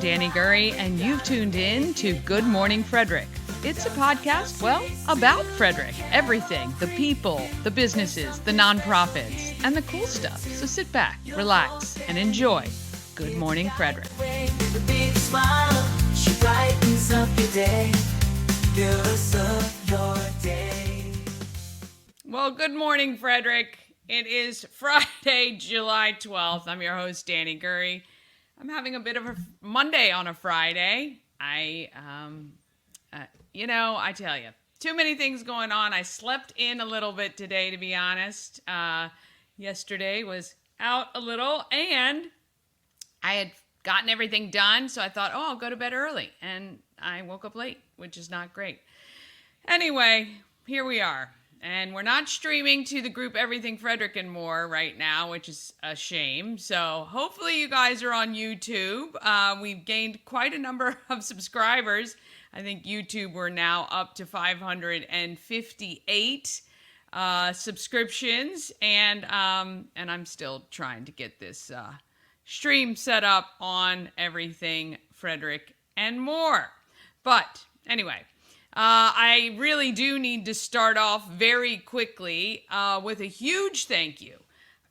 Dani Gurry, and you've tuned in to Good Morning Frederick. It's a podcast, well, about Frederick. Everything, the people, the businesses, the nonprofits, and the cool stuff. So sit back, relax, and enjoy Good Morning Frederick. Well, good morning, Frederick. It is Friday, July 12th. I'm your host, Dani Gurry. I'm having a bit of a Monday on a Friday. I tell you, too many things going on. I slept in a little bit today, to be honest. Yesterday was out a little, and I had gotten everything done, so I thought, I'll go to bed early. And I woke up late, which is not great. Anyway, here we are. And we're not streaming to the group Everything Frederick and More right now, which is a shame. So hopefully you guys are on YouTube. We've gained quite a number of subscribers. I think YouTube, we're now up to 558 subscriptions. And I'm still trying to get this stream set up on Everything Frederick and More. But anyway, I really do need to start off very quickly with a huge thank you.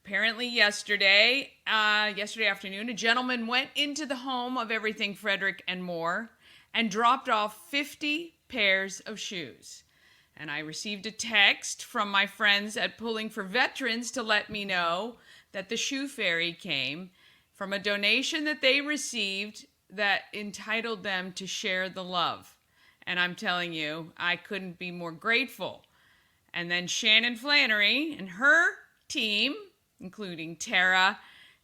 Apparently yesterday afternoon, a gentleman went into the home of Everything Frederick and More and dropped off 50 pairs of shoes. And I received a text from my friends at Pulling for Veterans to let me know that the shoe fairy came from a donation that they received that entitled them to share the love. And I'm telling you, I couldn't be more grateful. And then Shannon Flannery and her team, including Tara,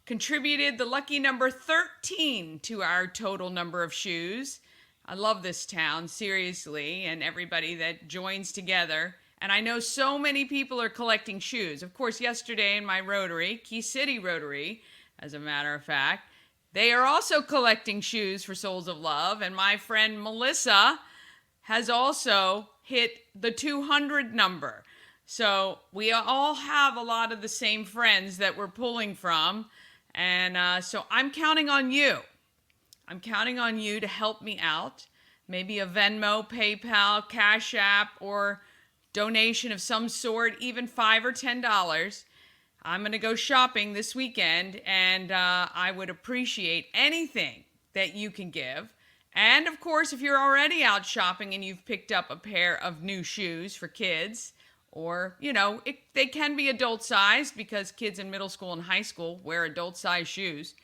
contributed the lucky number 13 to our total number of shoes. I love this town, seriously, and everybody that joins together. And I know so many people are collecting shoes. Of course, yesterday in my Rotary, Key City Rotary, as a matter of fact, they are also collecting shoes for Souls of Love. And my friend Melissa has also hit the 200 number. So we all have a lot of the same friends that we're pulling from. And so I'm counting on you. I'm counting on you to help me out. Maybe a Venmo, PayPal, Cash App, or donation of some sort, even $5 or $10. I'm going to go shopping this weekend, and I would appreciate anything that you can give. And, of course, if you're already out shopping and you've picked up a pair of new shoes for kids, or, they can be adult-sized because kids in middle school and high school wear adult-sized shoes,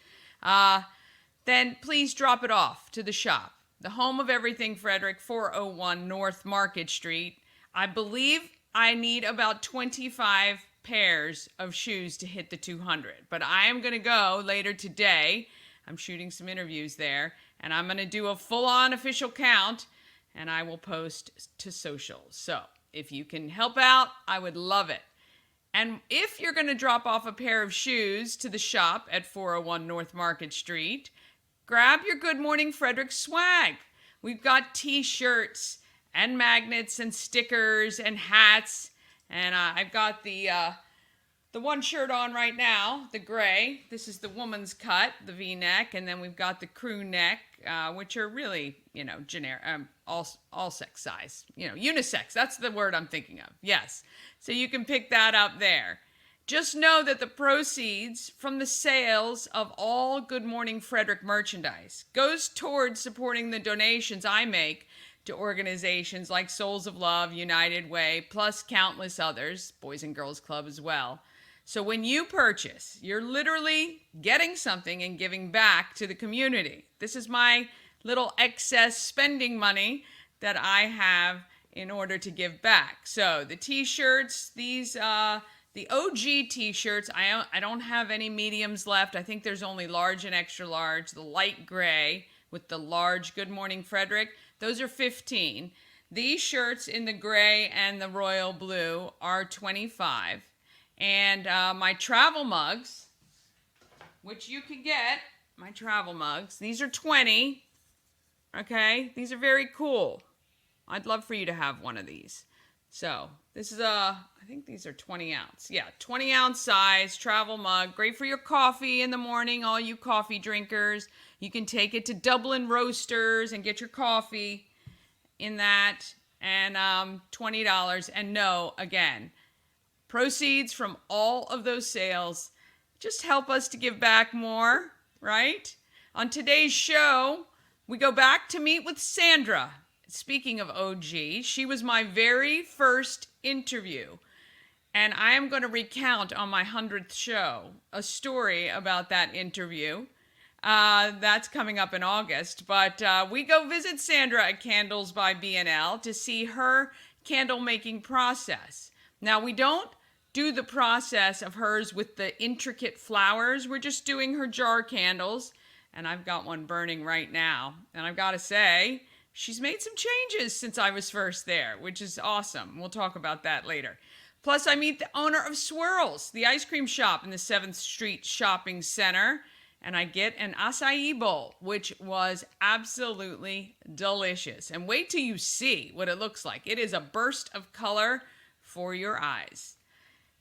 then please drop it off to the shop. The home of Everything Frederick, 401 North Market Street. I believe I need about 25 pairs of shoes to hit the 200. But I am going to go later today. I'm shooting some interviews there. And I'm going to do a full-on official count, and I will post to socials. So if you can help out, I would love it. And if you're going to drop off a pair of shoes to the shop at 401 North Market Street, grab your Good Morning Frederick swag. We've got T-shirts and magnets and stickers and hats. And I've got the one shirt on right now, the gray. This is the woman's cut, the V-neck, and then we've got the crew neck, which are really, generic, all sex size, unisex. That's the word I'm thinking of. Yes. So you can pick that up there. Just know that the proceeds from the sales of all Good Morning Frederick merchandise goes towards supporting the donations I make to organizations like Souls of Love, United Way, plus countless others, Boys and Girls Club as well. So when you purchase, you're literally getting something and giving back to the community. This is my little excess spending money that I have in order to give back. So the T-shirts, these, the OG T-shirts, I don't have any mediums left. I think there's only large and extra large. The light gray with the large Good Morning Frederick, those are $15. These shirts in the gray and the royal blue are $25. And my travel mugs, which you can get, my travel mugs, these are $20. Okay, these are very cool. I'd love for you to have one of these. So this is I think these are 20 ounce. Yeah, 20 ounce size travel mug. Great for your coffee in the morning, all you coffee drinkers. You can take it to Dublin Roasters and get your coffee in that, and $20. And no, again, proceeds from all of those sales just help us to give back more, right? On today's show, we go back to meet with Sandra. Speaking of OG, she was my very first interview. And I am going to recount on my 100th show a story about that interview. That's coming up in August. But we go visit Sandra at Candles by B&L to see her candle making process. Now, we don't do the process of hers with the intricate flowers. We're just doing her jar candles. And I've got one burning right now. And I've got to say, she's made some changes since I was first there, which is awesome. We'll talk about that later. Plus, I meet the owner of Swirls, the ice cream shop in the 7th Street Shopping Center, and I get an acai bowl, which was absolutely delicious. And wait till you see what it looks like. It is a burst of color for your eyes.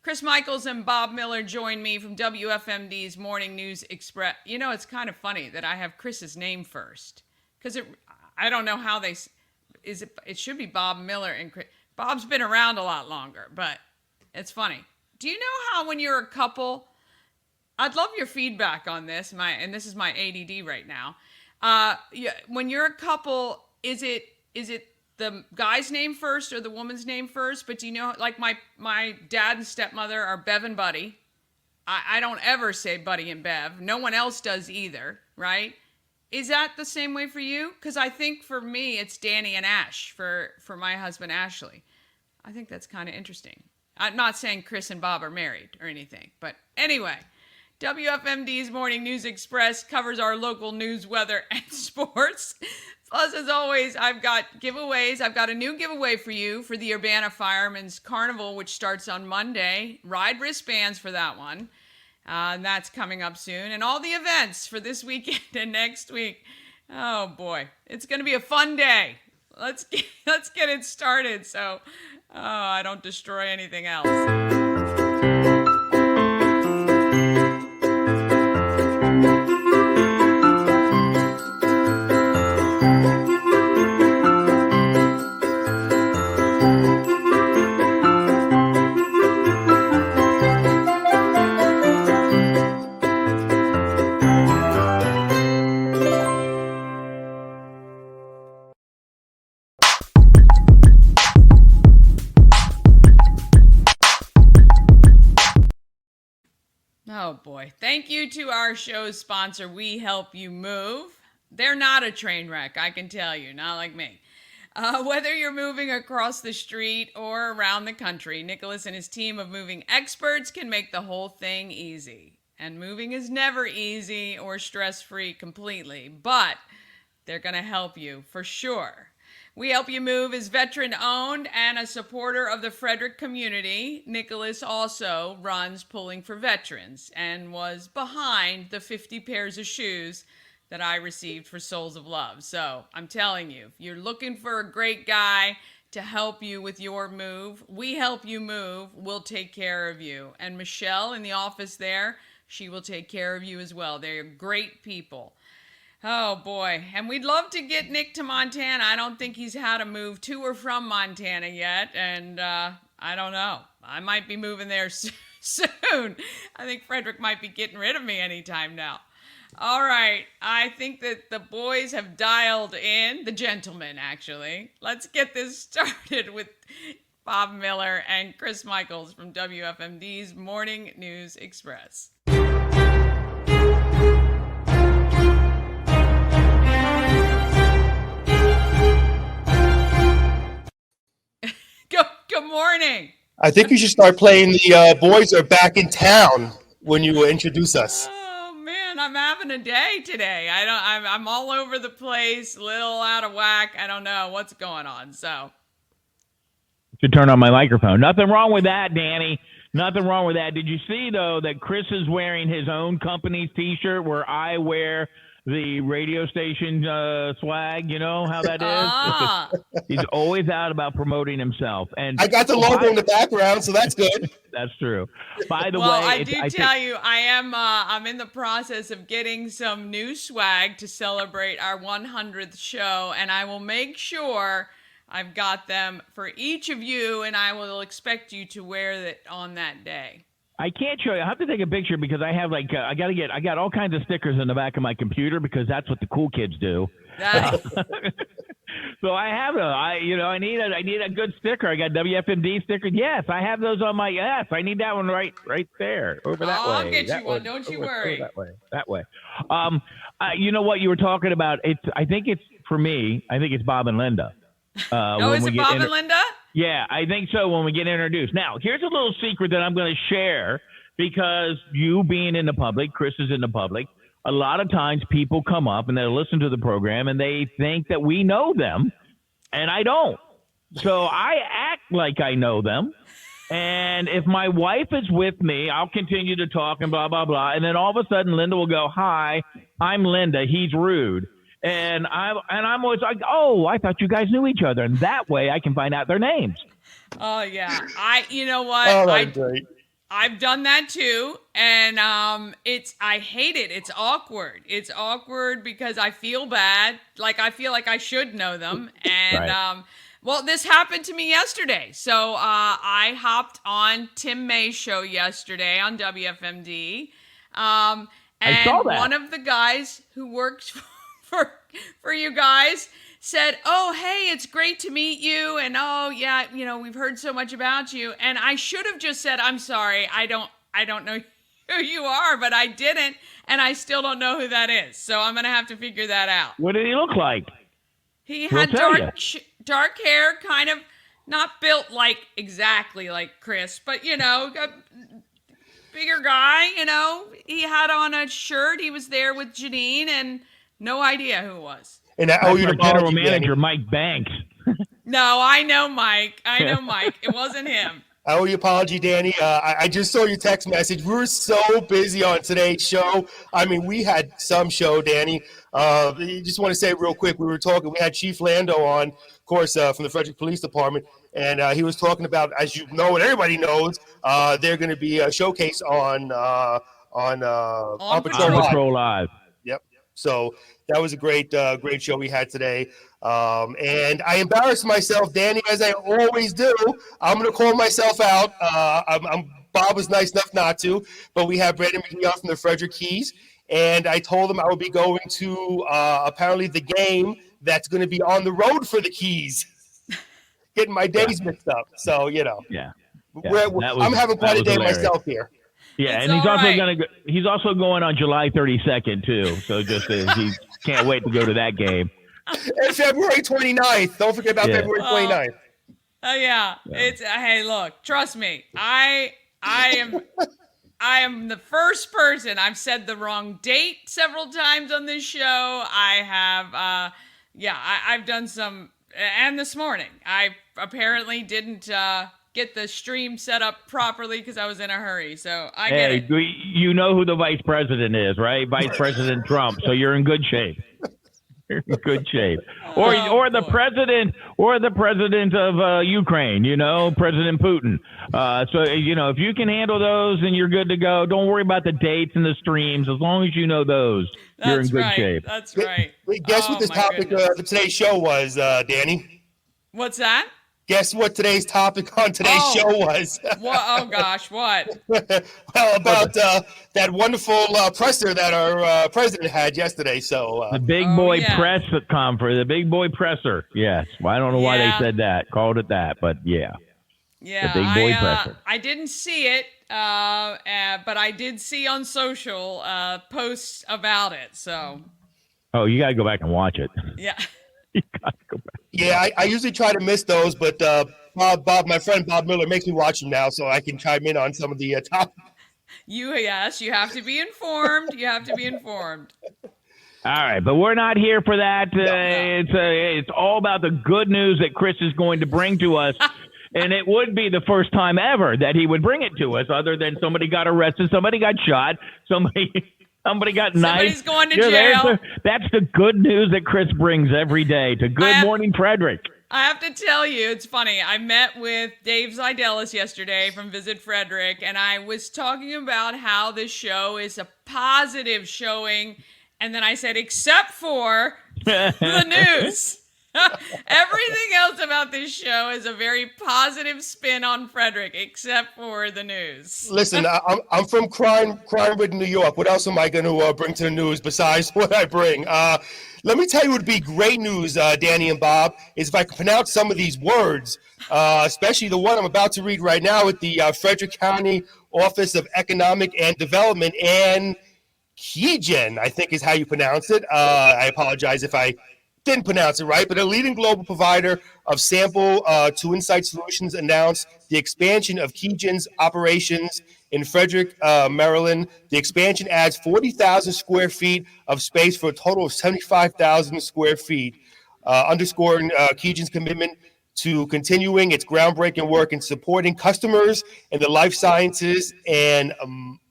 Chris Michaels and Bob Miller join me from WFMD's Morning News Express. You know, it's kind of funny that I have Chris's name first, because I don't know how it should be Bob Miller and Chris. Bob's been around a lot longer, but it's funny. Do you know how when you're a couple, I'd love your feedback on this, and this is my ADD right now. When you're a couple, is it the guy's name first or the woman's name first? But do you know, like my dad and stepmother are Bev and Buddy. I don't ever say Buddy and Bev. No one else does either, right? Is that the same way for you? Because I think for me, it's Dani and Ash for my husband, Ashley. I think that's kind of interesting. I'm not saying Chris and Bob are married or anything. But anyway, WFMD's Morning News Express covers our local news, weather, and sports. Plus, as always, I've got giveaways. I've got a new giveaway for you for the Urbana Firemen's Carnival, which starts on Monday. Ride wristbands for that one. And that's coming up soon. And all the events for this weekend and next week. Oh, boy. It's going to be a fun day. Let's get it started so I don't destroy anything else. Oh boy. Thank you to our show's sponsor, We Help You Move. They're not a train wreck, I can tell you, not like me. Whether you're moving across the street or around the country, Nicholas and his team of moving experts can make the whole thing easy. And moving is never easy or stress-free completely, but they're going to help you for sure. We Help You Move is veteran-owned and a supporter of the Frederick community. Nicholas also runs Pulling for Veterans and was behind the 50 pairs of shoes that I received for Souls of Love. So I'm telling you, if you're looking for a great guy to help you with your move, We Help You Move will take care of you. And Michelle in the office there, she will take care of you as well. They're great people. Oh, boy. And we'd love to get Nick to Montana. I don't think he's had a move to or from Montana yet. And I don't know. I might be moving there soon. I think Frederick might be getting rid of me anytime now. All right. I think that the boys have dialed in. The gentlemen, actually. Let's get this started with Bob Miller and Chris Michaels from WFMD's Morning News Express. Good morning. I think you should start playing the Boys Are Back in Town when you introduce us. Oh man, I'm having a day today. I'm all over the place, a little out of whack. I don't know what's going on. So should turn on my microphone. Nothing wrong with that, Dani. Nothing wrong with that. Did you see though that Chris is wearing his own company's T-shirt where I wear the radio station swag. You know how that is? Ah. He's always out about promoting himself. And I got the logo in the background, so that's good. That's true. By the Well, way, I do tell you, I'm in the process of getting some new swag to celebrate our 100th show, and I will make sure I've got them for each of you, and I will expect you to wear it on that day. I can't show you. I have to take a picture because I have I got all kinds of stickers in the back of my computer because that's what the cool kids do. Nice. So I have I need a good sticker. I got WFMD stickers. Yes, I have those on my. Yes, I need that one right there over that way. I'll get that you one. Don't you worry. That way. You know what you were talking about? I think it's for me. I think it's Bob and Linda. Oh, is it Bob and Linda? Yeah, I think so when we get introduced. Now, here's a little secret that I'm going to share because you being in the public, Chris is in the public, a lot of times people come up and they listen to the program and they think that we know them, and I don't. So I act like I know them. And if my wife is with me, I'll continue to talk and blah, blah, blah. And then all of a sudden, Linda will go, "Hi, I'm Linda. He's rude." And I'm always like, "Oh, I thought you guys knew each other." And that way I can find out their names. Oh, yeah. You know what? Oh, that's great. I've done that too. And I hate it. It's awkward. It's awkward because I feel bad. Like, I feel like I should know them. And, Right. Well, this happened to me yesterday. So I hopped on Tim May's show yesterday on WFMD. And I saw that. one of the guys who works for you guys said, "Oh, hey, it's great to meet you. And oh, yeah, we've heard so much about you." And I should have just said, "I'm sorry, I don't know who you are," but I didn't, and I still don't know who that is. So I'm gonna have to figure that out. What did he look like? He We'll had tell dark hair, kind of not built like exactly like Chris, but a bigger guy. He had on a shirt. He was there with Janine, and no idea who it was. And I owe you Our the general apology, manager, Danny. Mike Banks. No, I know Mike. It wasn't him. I owe you an apology, Danny. I just saw your text message. We were so busy on today's show. I mean, we had some show, Danny. Just want to say real quick, we had Chief Lando on, of course, from the Frederick Police Department, and he was talking about, as you know and everybody knows, they're going to be a showcase on Patrol Live. Yep. So that was a great show we had today. And I embarrassed myself, Danny, as I always do. I'm going to call myself out. Bob was nice enough not to, but we have Brandon McNeil from the Frederick Keys, and I told him I would be going to apparently the game that's going to be on the road for the Keys. Getting my days mixed up. So, Yeah. I'm having quite a day myself here. Yeah, It's and all he's also going on July 32nd too. So he can't wait to go to that game. And February 29th. Don't forget about February 29th. Oh yeah. It's hey, look, trust me. I am the first person. I've said the wrong date several times on this show. I have I've done some, and this morning I apparently didn't get the stream set up properly because I was in a hurry. So I get it. You know who the vice president is, right? Vice President Trump. So you're in good shape. You're in good shape. Or the president of Ukraine, President Putin. So if you can handle those and you're good to go, don't worry about the dates and the streams. As long as you know those, you're in good shape. That's right. Guess what this topic of today's show was, Danny? What's that? Guess what today's topic on today's show was? What? Oh gosh, what? Well, about that wonderful presser that our president had yesterday. So the big boy press conference, the big boy presser. Yes, well, I don't know why they said that, called it that, but yeah. Yeah, the big boy presser. I didn't see it, but I did see on social posts about it. So. Oh, you got to go back and watch it. Yeah. You got to go back. Yeah, I usually try to miss those, but Bob, my friend Bob Miller makes me watch them now, so I can chime in on some of the topics. You have to be informed. You have to be informed. All right, but we're not here for that. No. It's all about the good news that Chris is going to bring to us. And it would be the first time ever that he would bring it to us, other than somebody got arrested, somebody got shot, somebody Somebody got Somebody's knifed. going to there's jail. That's the good news that Chris brings every day to Good Morning Frederick. I have to tell you, it's funny. I met with Dave Zidelis yesterday from Visit Frederick, and I was talking about how this show is a positive showing, and then I said, except for the news. Everything else about this show is a very positive spin on Frederick, except for the news. Listen, I'm from crime-ridden New York. What else am I going to bring to the news besides what I bring? Let me tell you what would be great news, Dani and Bob, is if I could pronounce some of these words, especially the one I'm about to read right now with the Frederick County Office of Economic and Development, and Keygen, I think is how you pronounce it. I apologize if I didn't pronounce it right, but a leading global provider of sample to insight solutions announced the expansion of Keygen's operations in Frederick, Maryland. The expansion adds 40,000 square feet of space for a total of 75,000 square feet, underscoring Keygen's commitment to continuing its groundbreaking work in supporting customers in the life sciences and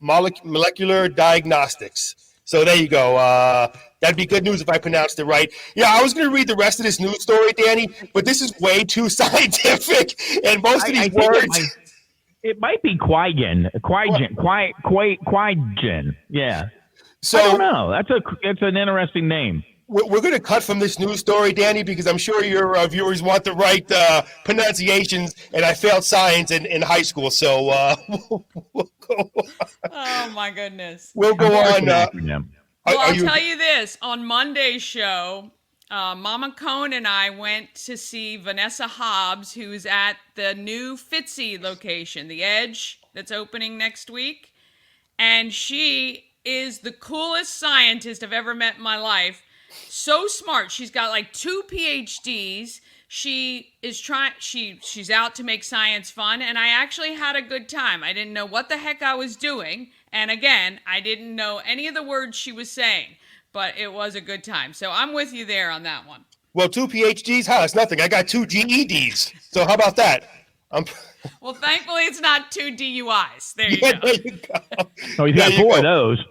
molecular diagnostics. So there you go. That'd be good news if I pronounced it right. Yeah, I was going to read the rest of this news story, Dani, but this is way too scientific, and most of these words. It might be Quiggen. Yeah. So I don't know. It's an interesting name. We're going to cut from this news story, Dani, because I'm sure your viewers want the right pronunciations, and I failed science in high school, so we'll go on. Oh, my goodness. We'll go on. Well, I'll tell you this. On Monday's show, Mama Cone and I went to see Vanessa Hobbs, who's at the new Fitzy location, the Edge, that's opening next week. And she is the coolest scientist I've ever met in my life. So smart. She's got like 2 PhDs. She is she's out to make science fun, and I actually had a good time. I didn't know what the heck I was doing. And again, I didn't know any of the words she was saying, but it was a good time. So I'm with you there on that one. Well, 2 PhDs, that's nothing. I got 2 GEDs. So how about that? Well, thankfully it's not 2 DUIs. There you go. There you go. Oh, he's got 4 of those.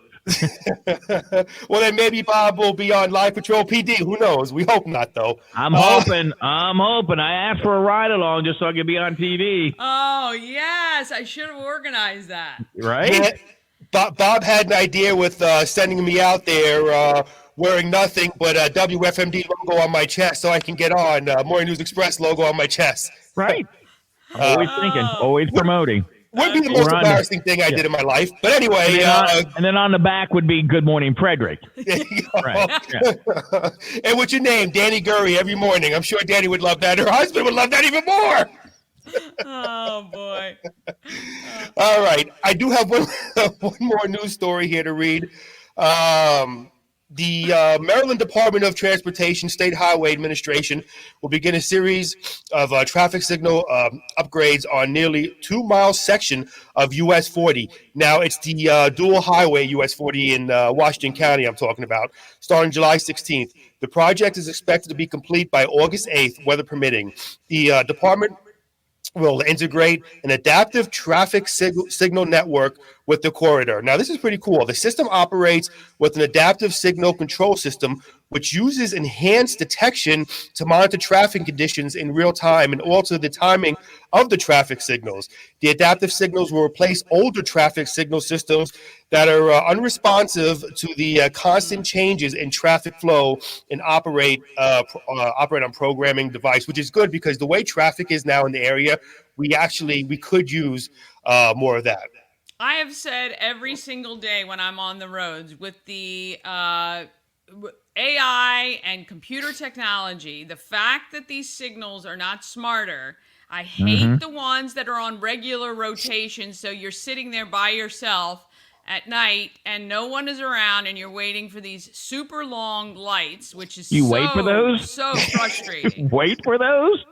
Well, then maybe Bob will be on Live Patrol PD. Who knows? We hope not, though. I'm hoping. I asked for a ride along just so I could be on TV. Oh, yes. I should have organized that. Right? Yeah, Bob had an idea with sending me out there wearing nothing but a WFMD logo on my chest so I can get on. Morning News Express logo on my chest. Right. Always thinking. Always promoting. Would be the most embarrassing thing I did in my life. But anyway. And then on the back would be Good Morning Frederick. Right. Yeah. And what's your name? Dani Gurry every morning. I'm sure Dani would love that. Her husband would love that even more. Oh, boy. All right. I do have one more news story here to read. The Maryland Department of Transportation State Highway Administration will begin a series of traffic signal upgrades on nearly 2-mile section of US 40. Now, it's the dual highway US 40 in Washington County I'm talking about, starting July 16th. The project is expected to be complete by August 8th, weather permitting. The department will integrate an adaptive traffic signal network with the corridor. Now, this is pretty cool. The system operates with an adaptive signal control system, which uses enhanced detection to monitor traffic conditions in real time and alter the timing of the traffic signals. The adaptive signals will replace older traffic signal systems that are unresponsive to the constant changes in traffic flow and operate on programming device, which is good because the way traffic is now in the area, we could use more of that. I have said every single day when I'm on the roads with the AI and computer technology, the fact that these signals are not smarter, I hate the ones that are on regular rotation. So you're sitting there by yourself at night and no one is around and you're waiting for these super long lights, which is wait for those? So frustrating. Wait for those?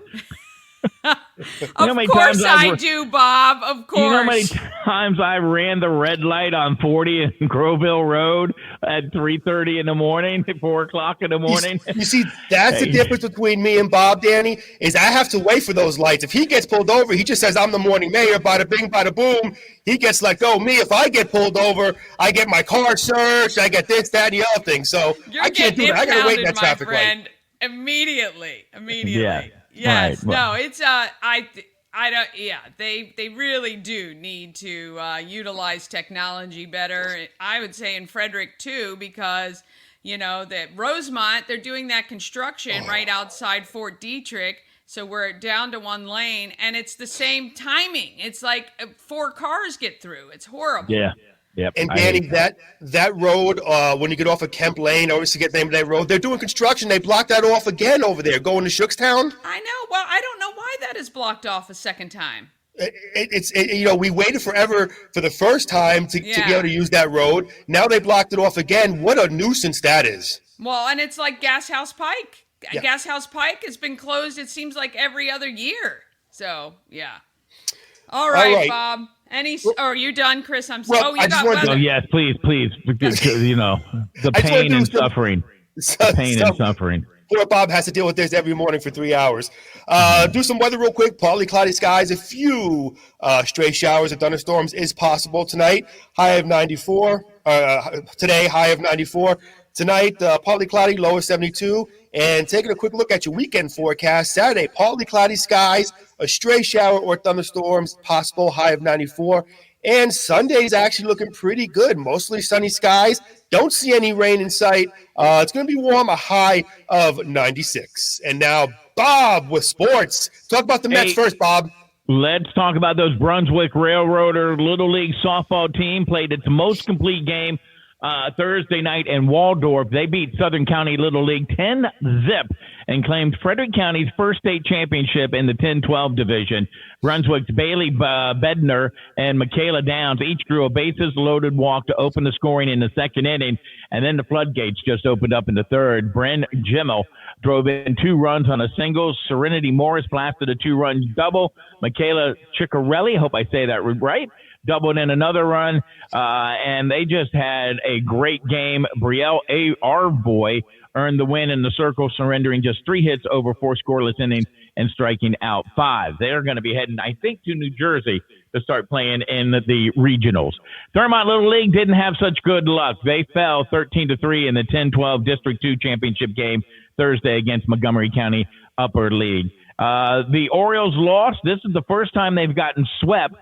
Of course I do, Bob. Of course. You know how many times I ran the red light on 40 in Groville Road at 3:30 in the morning, 4 o'clock in the morning? You see, that's the difference between me and Bob, Danny, is I have to wait for those lights. If he gets pulled over, he just says, I'm the morning mayor, bada bing, bada boom. He gets let go. Me, if I get pulled over, I get my car searched, I get this, that, and the other thing. So I can't do that. I got to wait in that traffic light. Immediately. Yeah. Yes. Right. Well, No, it's I don't. Yeah, they really do need to utilize technology better. I would say in Frederick too, because that Rosemont, they're doing that construction right outside Fort Detrick, so we're down to 1 lane, and it's the same timing. It's like 4 cars get through. It's horrible. Yeah. Yep. And Danny, that road, when you get off of Kemp Lane, I always forget the name of that road. They're doing construction. They blocked that off again over there, going to Shookstown. I know. Well, I don't know why that is blocked off a second time. We waited forever for the first time to be able to use that road. Now they blocked it off again. What a nuisance that is. Well, and it's like Gas House Pike. Yeah. Gas House Pike has been closed, it seems like, every other year. So, yeah. All right. Bob. Are you done, Chris? I'm sorry. Well, you got weather. Oh, yes, please. Because, the pain and suffering. The pain and suffering. Poor Bob has to deal with this every morning for 3 hours. Do some weather real quick. Partly cloudy skies. A few stray showers or thunderstorms is possible tonight. High of 94. Today, high of 94. Tonight, partly cloudy, low of 72. And taking a quick look at your weekend forecast. Saturday, partly cloudy skies, a stray shower or thunderstorms possible, high of 94. And Sunday's actually looking pretty good. Mostly sunny skies. Don't see any rain in sight. It's going to be warm, a high of 96. And now, Bob with sports. Talk about the Mets first, Bob. Let's talk about those Brunswick Railroader Little League softball team. Played its most complete game Thursday night in Waldorf. They beat Southern County Little League 10-0 and claimed Frederick County's first state championship in the 10-12 division. Brunswick's Bailey Bedner and Michaela Downs each drew a bases-loaded walk to open the scoring in the second inning, and then the floodgates just opened up in the third. Bren Jimmel drove in 2 runs on a single. Serenity Morris blasted a 2-run double. Michaela Ciccarelli, hope I say that right, doubled in another run, and they just had a great game. Brielle Arvoy earned the win in the circle, surrendering just 3 hits over 4 scoreless innings and striking out 5. They're going to be heading, I think, to New Jersey to start playing in the regionals. Thurmont Little League didn't have such good luck. They fell 13-3 in the 10-12 District 2 championship game Thursday against Montgomery County Upper League. The Orioles lost. This is the first time they've gotten swept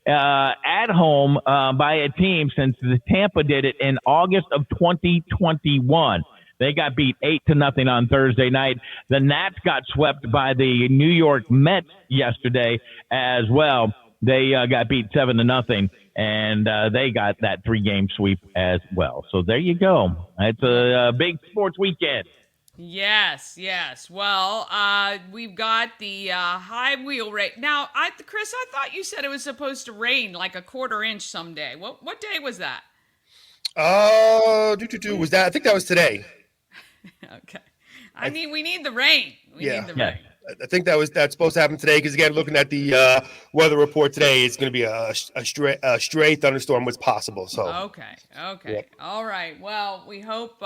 at home by a team since the Tampa did it in August of 2021. They got beat 8-0 on Thursday night. The Nats got swept by the New York Mets yesterday as well. They got beat 7-0, and they got that 3-game sweep as well. So there you go. It's a big sports weekend. Yes. Well, we've got the high wheel rate. Now, Chris, I thought you said it was supposed to rain like a 1/4 inch someday. What day was that? Was that? I think that was today. Okay. I mean, we need the rain. We need the rain. I think that's supposed to happen today because, again, looking at the weather report today, it's going to be a stray thunderstorm was possible. So Okay. Yep. All right. Well, we hope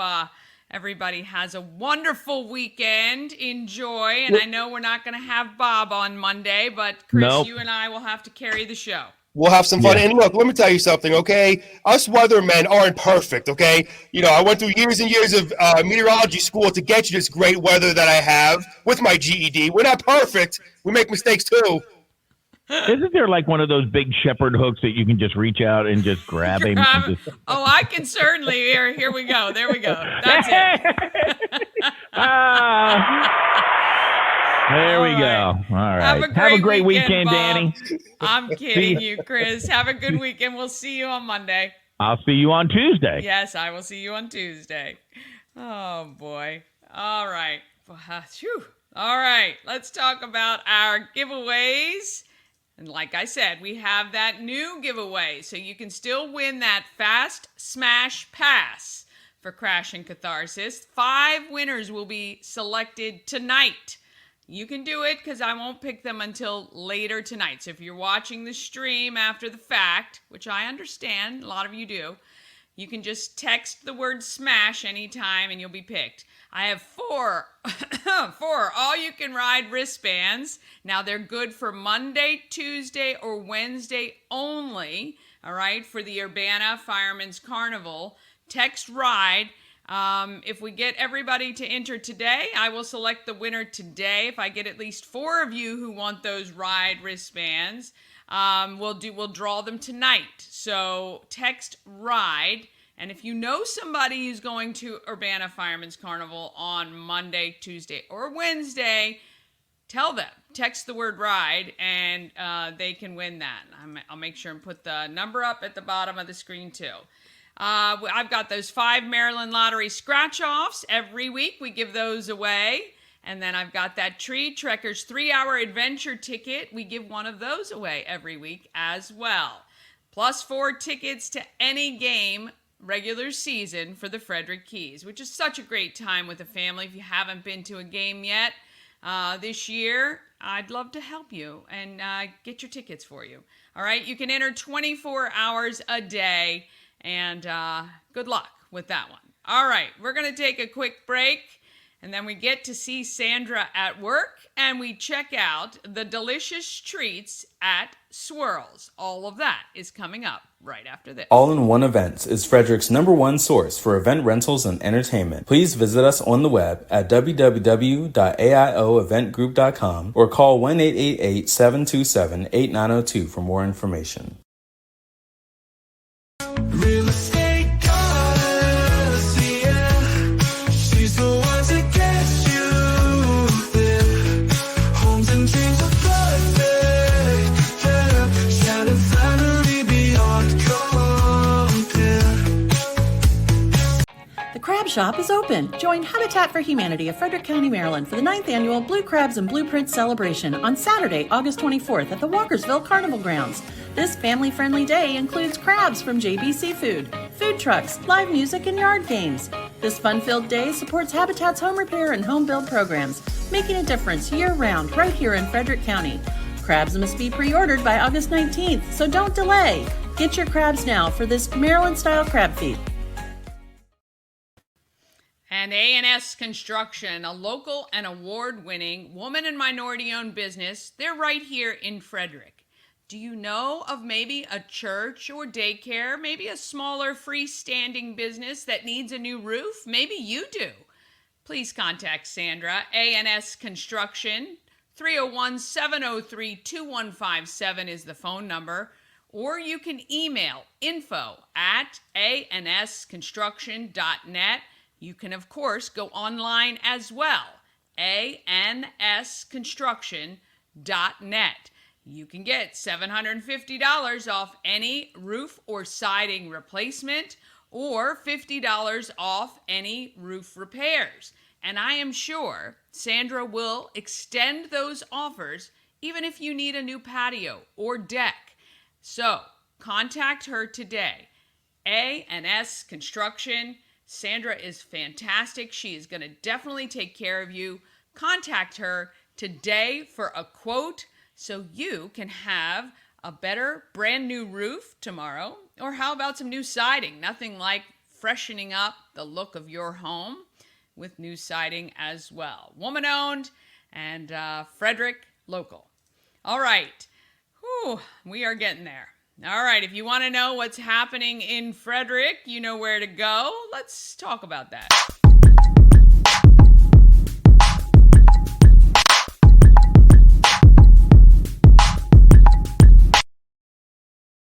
everybody has a wonderful weekend. Enjoy. And I know we're not going to have Bob on Monday, but Chris, you and I will have to carry the show. We'll have some fun. Yeah. And look, let me tell you something, okay? Us weathermen aren't perfect, okay? I went through years and years of meteorology school to get you this great weather that I have with my GED. We're not perfect. We make mistakes too. Isn't there like one of those big shepherd hooks that you can just reach out and just grab him? Oh, I can certainly. Here we go. There we go. That's it. There we go. All right. Have a great weekend, Dani. I'm kidding you, Chris. Have a good weekend. We'll see you on Monday. I'll see you on Tuesday. Yes, I will see you on Tuesday. Oh, boy. All right. All right. Let's talk about our giveaways. And like I said, we have that new giveaway. So you can still win that Fast Smash Pass for Crash and Catharsis. 5 winners will be selected tonight. You can do it because I won't pick them until later tonight. So if you're watching the stream after the fact, which I understand, a lot of you do, you can just text the word SMASH anytime and you'll be picked. I have four all-you-can-ride wristbands. Now, they're good for Monday, Tuesday, or Wednesday only, all right, for the Urbana Fireman's Carnival. Text RIDE. If we get everybody to enter today, I will select the winner today. If I get at least 4 of you who want those RIDE wristbands, we'll draw them tonight. So text RIDE. And if you know somebody who's going to Urbana Fireman's Carnival on Monday, Tuesday, or Wednesday, tell them. Text the word RIDE, and they can win that. I'll make sure and put the number up at the bottom of the screen, too. I've got those 5 Maryland Lottery scratch-offs. Every week we give those away. And then I've got that Tree Trekkers 3-hour adventure ticket. We give one of those away every week as well. Plus 4 tickets to any game regular season for the Frederick Keys, which is such a great time with the family. If you haven't been to a game yet this year, I'd love to help you and get your tickets for you. All right, you can enter 24 hours a day, and good luck with that one. All right, we're going to take a quick break, and then we get to see Sandra at work, and we check out the delicious treats at Swirls. All of that is coming up right after this. All-in-One Events is Frederick's #1 source for event rentals and entertainment. Please visit us on the web at www.aioeventgroup.com or call 1-888-727-8902 for more information. Real estate goddess, yeah. She's the one to get you there. Homes and dreams are perfect, yeah. Shannon family beyond compare. The Crab Shop is open. Join Habitat for Humanity of Frederick County, Maryland for the 9th annual Blue Crabs and Blueprints celebration on Saturday, August 24th at the Walkersville Carnival Grounds. This family-friendly day includes crabs from JB Seafood, food trucks, live music, and yard games. This fun-filled day supports Habitat's home repair and home build programs, making a difference year-round right here in Frederick County. Crabs must be pre-ordered by August 19th, so don't delay. Get your crabs now for this Maryland-style crab feast. And A&S Construction, a local and award-winning woman and minority-owned business. They're right here in Frederick. Do you know of maybe a church or daycare, maybe a smaller freestanding business that needs a new roof? Maybe you do. Please contact Sandra, A&S Construction. 301-703-2157 is the phone number. Or you can email info@ansconstruction.net. You can, of course, go online as well, ansconstruction.net. You can get $750 off any roof or siding replacement or $50 off any roof repairs. And I am sure Sandra will extend those offers even if you need a new patio or deck. So contact her today. A&S Construction. Sandra is fantastic. She is going to definitely take care of you. Contact her today for a quote so you can have a better brand new roof tomorrow. Or how about some new siding? Nothing like freshening up the look of your home with new siding as well. Woman owned and Frederick local. All right. Whew, we are getting there. All right. If you want to know what's happening in Frederick, you know where to go. Let's talk about that.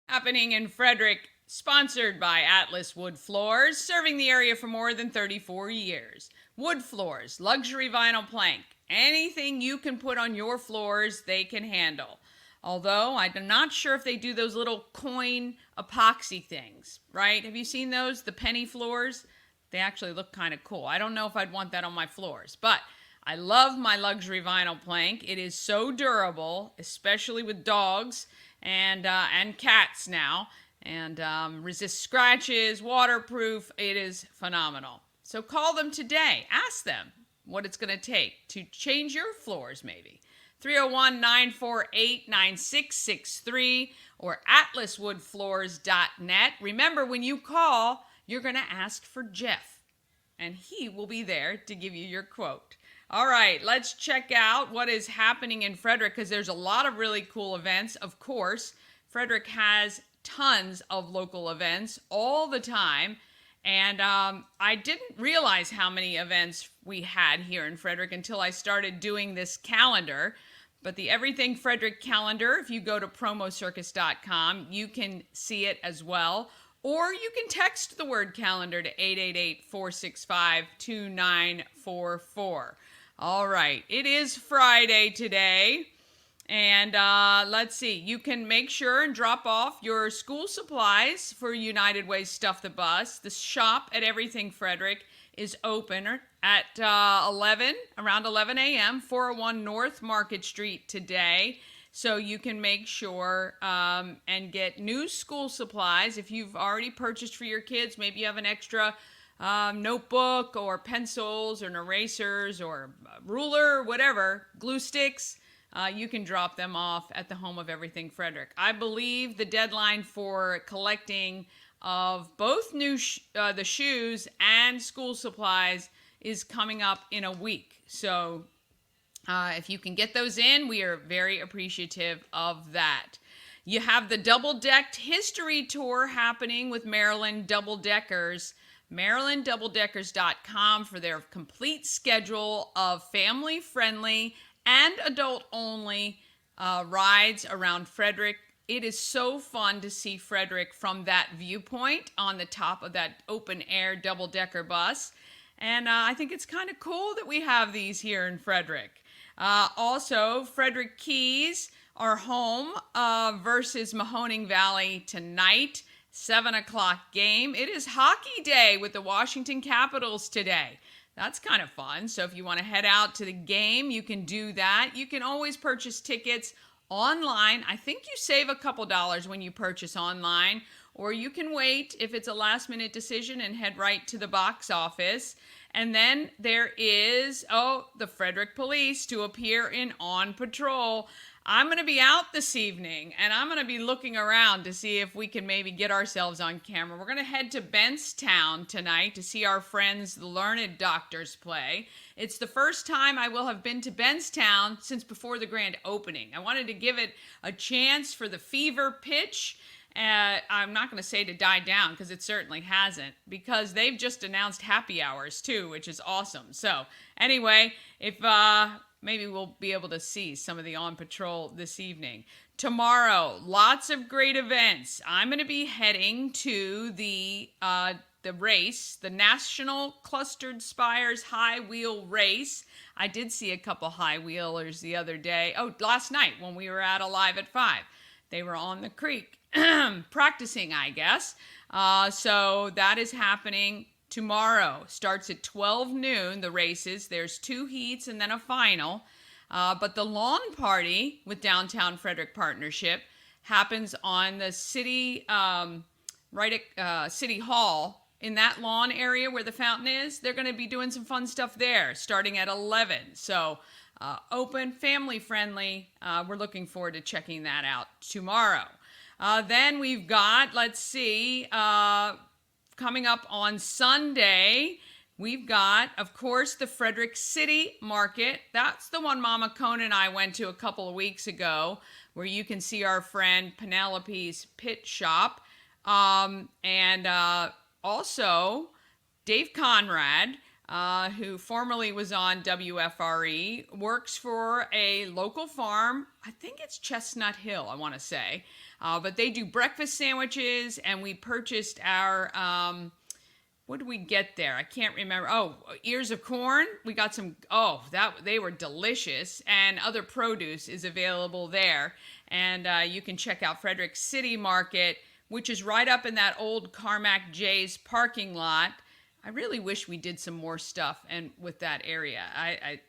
Happening in Frederick, sponsored by Atlas Wood Floors, serving the area for more than 34 years. Wood floors, luxury vinyl plank, anything you can put on your floors, they can handle. Although I'm not sure if they do those little coin epoxy things, right? Have you seen those, the penny floors? They actually look kind of cool. I don't know if I'd want that on my floors, but I love my luxury vinyl plank. It is so durable, especially with dogs and cats now, and resists scratches, waterproof. It is phenomenal. So call them today. Ask them. what it's going to take to change your floors maybe. 301-948-9663 or atlaswoodfloors.net. Remember, when you call, you're going to ask for Jeff, and he will be there to give you your quote. All right, let's check out what is happening in Frederick, because there's a lot of really cool events. Of course, Frederick has tons of local events all the time. And I didn't realize how many events we had here in Frederick until I started doing this calendar. But the Everything Frederick calendar, if you go to promocircus.com, you can see it as well. Or you can text the word calendar to 888-465-2944. All right, it is Friday today. And let's see, you can make sure and drop off your school supplies for United Way Stuff the Bus. The shop at Everything Frederick is open at around 11 a.m., 401 North Market Street today. So you can make sure and get new school supplies. If you've already purchased for your kids, maybe you have an extra notebook or pencils or erasers or ruler, whatever, glue sticks. You can drop them off at the home of Everything Frederick. I believe the deadline for collecting of both the shoes and school supplies is coming up in a week. So if you can get those in, we are very appreciative of that. You have the double-decked history tour happening with Maryland Double Deckers. MarylandDoubleDeckers.com for their complete schedule of family-friendly and adult-only rides around Frederick. It is so fun to see Frederick from that viewpoint on the top of that open-air double-decker bus. And I think it's kind of cool that we have these here in Frederick. Also, Frederick Keys are home versus Mahoning Valley tonight, 7 o'clock game. It is hockey day with the Washington Capitals today. That's kind of fun. So if you want to head out to the game, you can do that. You can always purchase tickets online. I think you save a couple dollars when you purchase online, or you can wait if it's a last-minute decision and head right to the box office. And then there is, the Frederick Police to appear in On Patrol. I'm going to be out this evening, and I'm going to be looking around to see if we can maybe get ourselves on camera. We're going to head to Bentstown tonight to see our friends, the Learned Doctors, play. It's the first time I will have been to Bentstown since before the grand opening. I wanted to give it a chance for the fever pitch. I'm not going to say to die down, because it certainly hasn't, because they've just announced happy hours too, which is awesome. So anyway, if maybe we'll be able to see some of the On Patrol this evening. Tomorrow, lots of great events. I'm going to be heading to the race, the National Clustered Spires High Wheel Race. I did see a couple high wheelers the other day. Last night when we were at Alive at 5. They were on the creek practicing, I guess. So that is happening tomorrow. Starts at 12 noon, the races. There's 2 heats and then a final. But the lawn party with Downtown Frederick Partnership happens on the city, right at City Hall. In that lawn area where the fountain is, they're going to be doing some fun stuff there starting at 11. So open, family friendly. We're looking forward to checking that out tomorrow. Then we've got, coming up on Sunday, we've got, of course, the Frederick City Market. That's the one Mama Cone and I went to a couple of weeks ago, where you can see our friend Penelope's Pit Shop. Also, Dave Conrad, who formerly was on WFRE, works for a local farm. I think it's Chestnut Hill, I want to say. But they do breakfast sandwiches, and we purchased our, what did we get there? I can't remember. Ears of corn. We got some, they were delicious, and other produce is available there. And you can check out Frederick City Market, which is right up in that old Carmack J's parking lot. I really wish we did some more stuff and with that area. I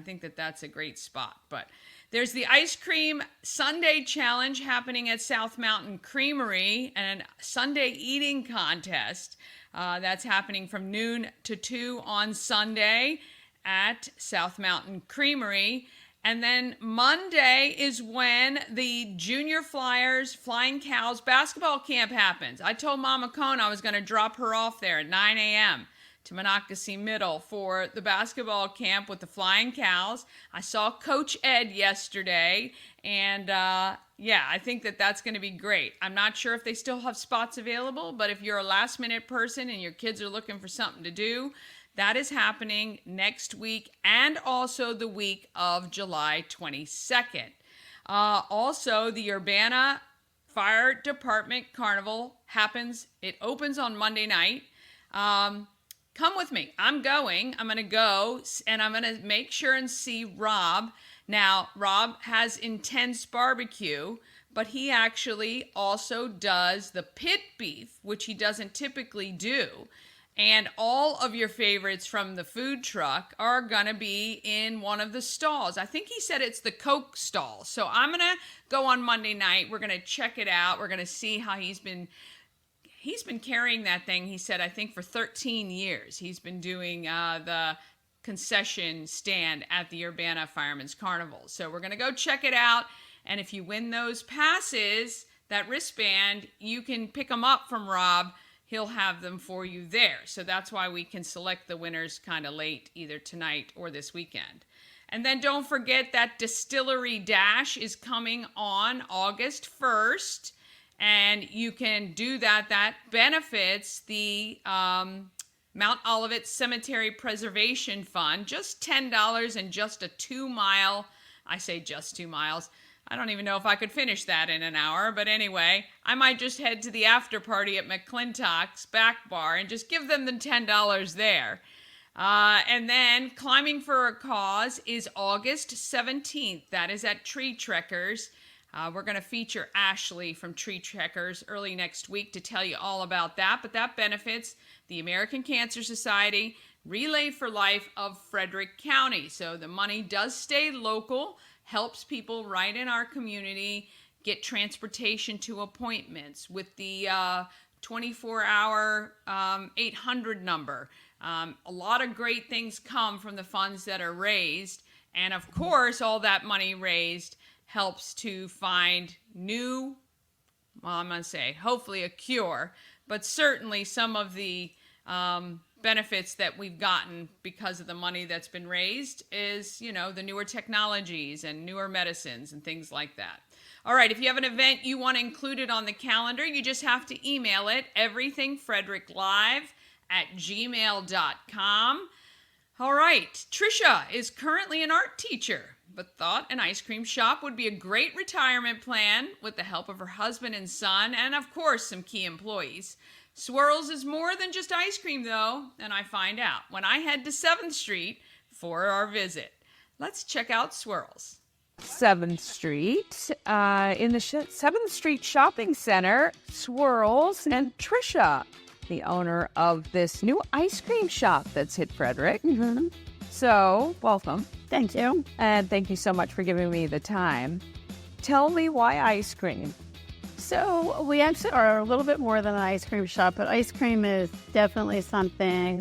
think that's a great spot. But there's the Ice Cream Sunday Challenge happening at South Mountain Creamery, and a Sunday eating contest that's happening from noon to 2 on Sunday. at South Mountain Creamery. And then Monday is when the Junior Flyers Flying Cows basketball camp happens. I told Mama Cone I was going to drop her off there at 9 a.m. to Monocacy Middle for the basketball camp with the Flying Cows. I saw Coach Ed yesterday, and I think that's going to be great. I'm not sure if they still have spots available, but if you're a last-minute person and your kids are looking for something to do, that is happening next week and also the week of July 22nd. Also, the Urbana Fire Department Carnival happens. It opens on Monday night. Come with me. I'm going to go, and I'm going to make sure and see Rob. Now, Rob has Intense Barbecue, but he actually also does the pit beef, which he doesn't typically do. And all of your favorites from the food truck are going to be in one of the stalls. I think he said it's the Coke stall. So I'm going to go on Monday night. We're going to check it out. We're going to see how he's been carrying that thing. He said, I think for 13 years, he's been doing the concession stand at the Urbana Fireman's Carnival. So we're going to go check it out. And if you win those passes, that wristband, you can pick them up from Rob. He'll have them for you there. So that's why we can select the winners kind of late, either tonight or this weekend. And then don't forget that Distillery Dash is coming on August 1st. And you can do that. That benefits the Mount Olivet Cemetery Preservation Fund. Just $10 and just a 2-mile, I say just 2 miles. I don't even know if I could finish that in an hour, but anyway, I might just head to the after party at McClintock's back bar and just give them the $10 there. And then Climbing for a Cause is August 17th. That is at Tree Trekkers. We're going to feature Ashley from Tree Trekkers early next week to tell you all about that, but that benefits the American Cancer Society, Relay for Life of Frederick County. So the money does stay local, helps people right in our community get transportation to appointments with the 24-hour 800 number. A lot of great things come from the funds that are raised. And of course, all that money raised helps to find new, I'm going to say, hopefully a cure, but certainly some of the benefits that we've gotten because of the money that's been raised is, the newer technologies and newer medicines and things like that. All right, if you have an event you want included on the calendar, you just have to email it, everythingfredericklive@gmail.com. All right, Tricia is currently an art teacher, but thought an ice cream shop would be a great retirement plan with the help of her husband and son, and of course, some key employees. Swirls is more than just ice cream, though, and I find out when I head to 7th Street for our visit. Let's check out Swirls. 7th Street, in the 7th Street Shopping Center, Swirls and Tricia, the owner of this new ice cream shop that's hit Frederick. Mm-hmm. So, welcome. Thank you. And thank you so much for giving me the time. Tell me why ice cream? So we actually are a little bit more than an ice cream shop, but ice cream is definitely something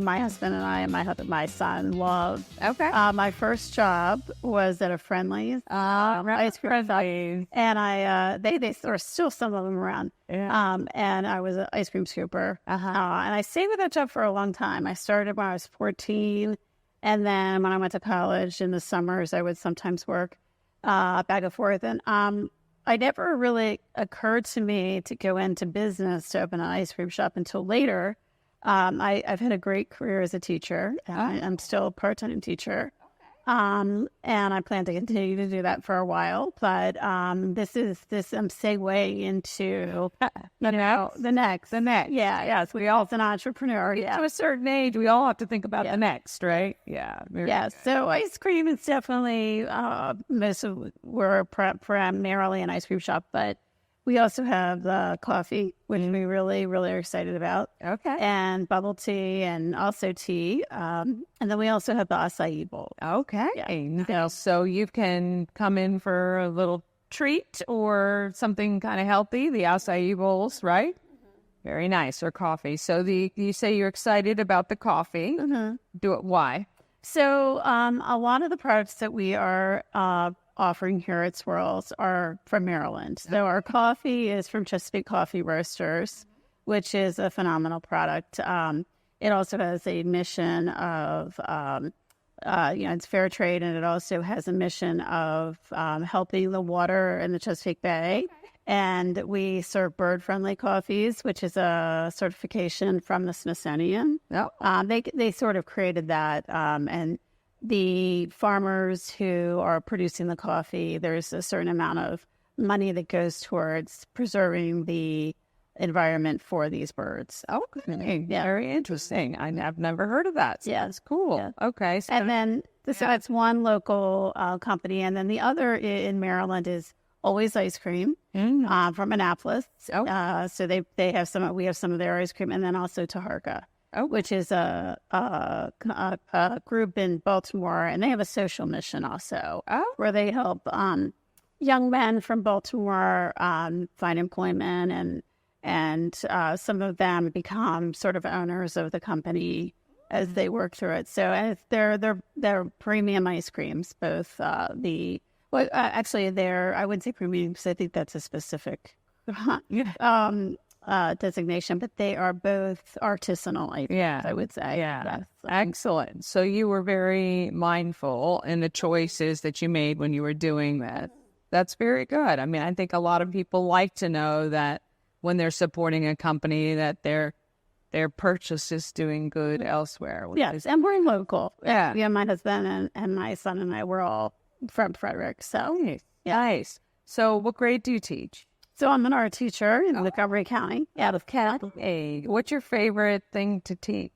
my husband and I and my son love. Okay. My first job was at a Friendly's ice cream shop, and they are still some of them around. Yeah. And I was an ice cream scooper. And I stayed with that job for a long time. I started when I was 14, and then when I went to college in the summers, I would sometimes work back and forth. And it never really occurred to me to go into business to open an ice cream shop until later. I've had a great career as a teacher. I'm still a part-time teacher. And I plan to continue to do that for a while. But this segue into the next. Yeah. Yes, we all, as an entrepreneur. Yeah. To a certain age, we all have to think about the next, right? Yeah. Yeah. So ice cream is definitely we're primarily an ice cream shop, but we also have coffee, which we really, really are excited about. Okay. And bubble tea and also tea. And then we also have the acai bowl. Okay. Yeah. So you can come in for a little treat or something kind of healthy, the acai bowls, right? Mm-hmm. Very nice. Or coffee. So you say you're excited about the coffee. Mm-hmm. Why? So a lot of the products that we are offering here at Swirls are from Maryland. So our coffee is from Chesapeake Coffee Roasters, which is a phenomenal product. It also has a mission of, it's fair trade, and it also has a mission of helping the water in the Chesapeake Bay. And we serve bird-friendly coffees, which is a certification from the Smithsonian. They sort of created that, and the farmers who are producing the coffee, there's a certain amount of money that goes towards preserving the environment for these birds. Oh, okay. Yeah. Very interesting. I've never heard of that. So that's cool. Yeah. Okay. So, And then so that's one local company, and then the other in Maryland is Always Ice Cream from Annapolis. So they have we have some of their ice cream, and then also Taharka, which is a group in Baltimore, and they have a social mission also, where they help young men from Baltimore find employment, and some of them become sort of owners of the company as they work through it. So they're premium ice creams, both actually, I wouldn't say premium because I think that's a specific designation, but they are both artisanal items, I would say. Yeah. Excellent. So you were very mindful in the choices that you made when you were doing that. That's very good. I mean, I think a lot of people like to know that when they're supporting a company that their purchase is doing good elsewhere. Yes, and we're local. Yeah, my husband and my son and I, we're all from Frederick. So nice. So what grade do you teach? So I'm an art teacher in Montgomery County, out of Cat. Hey, what's your favorite thing to teach?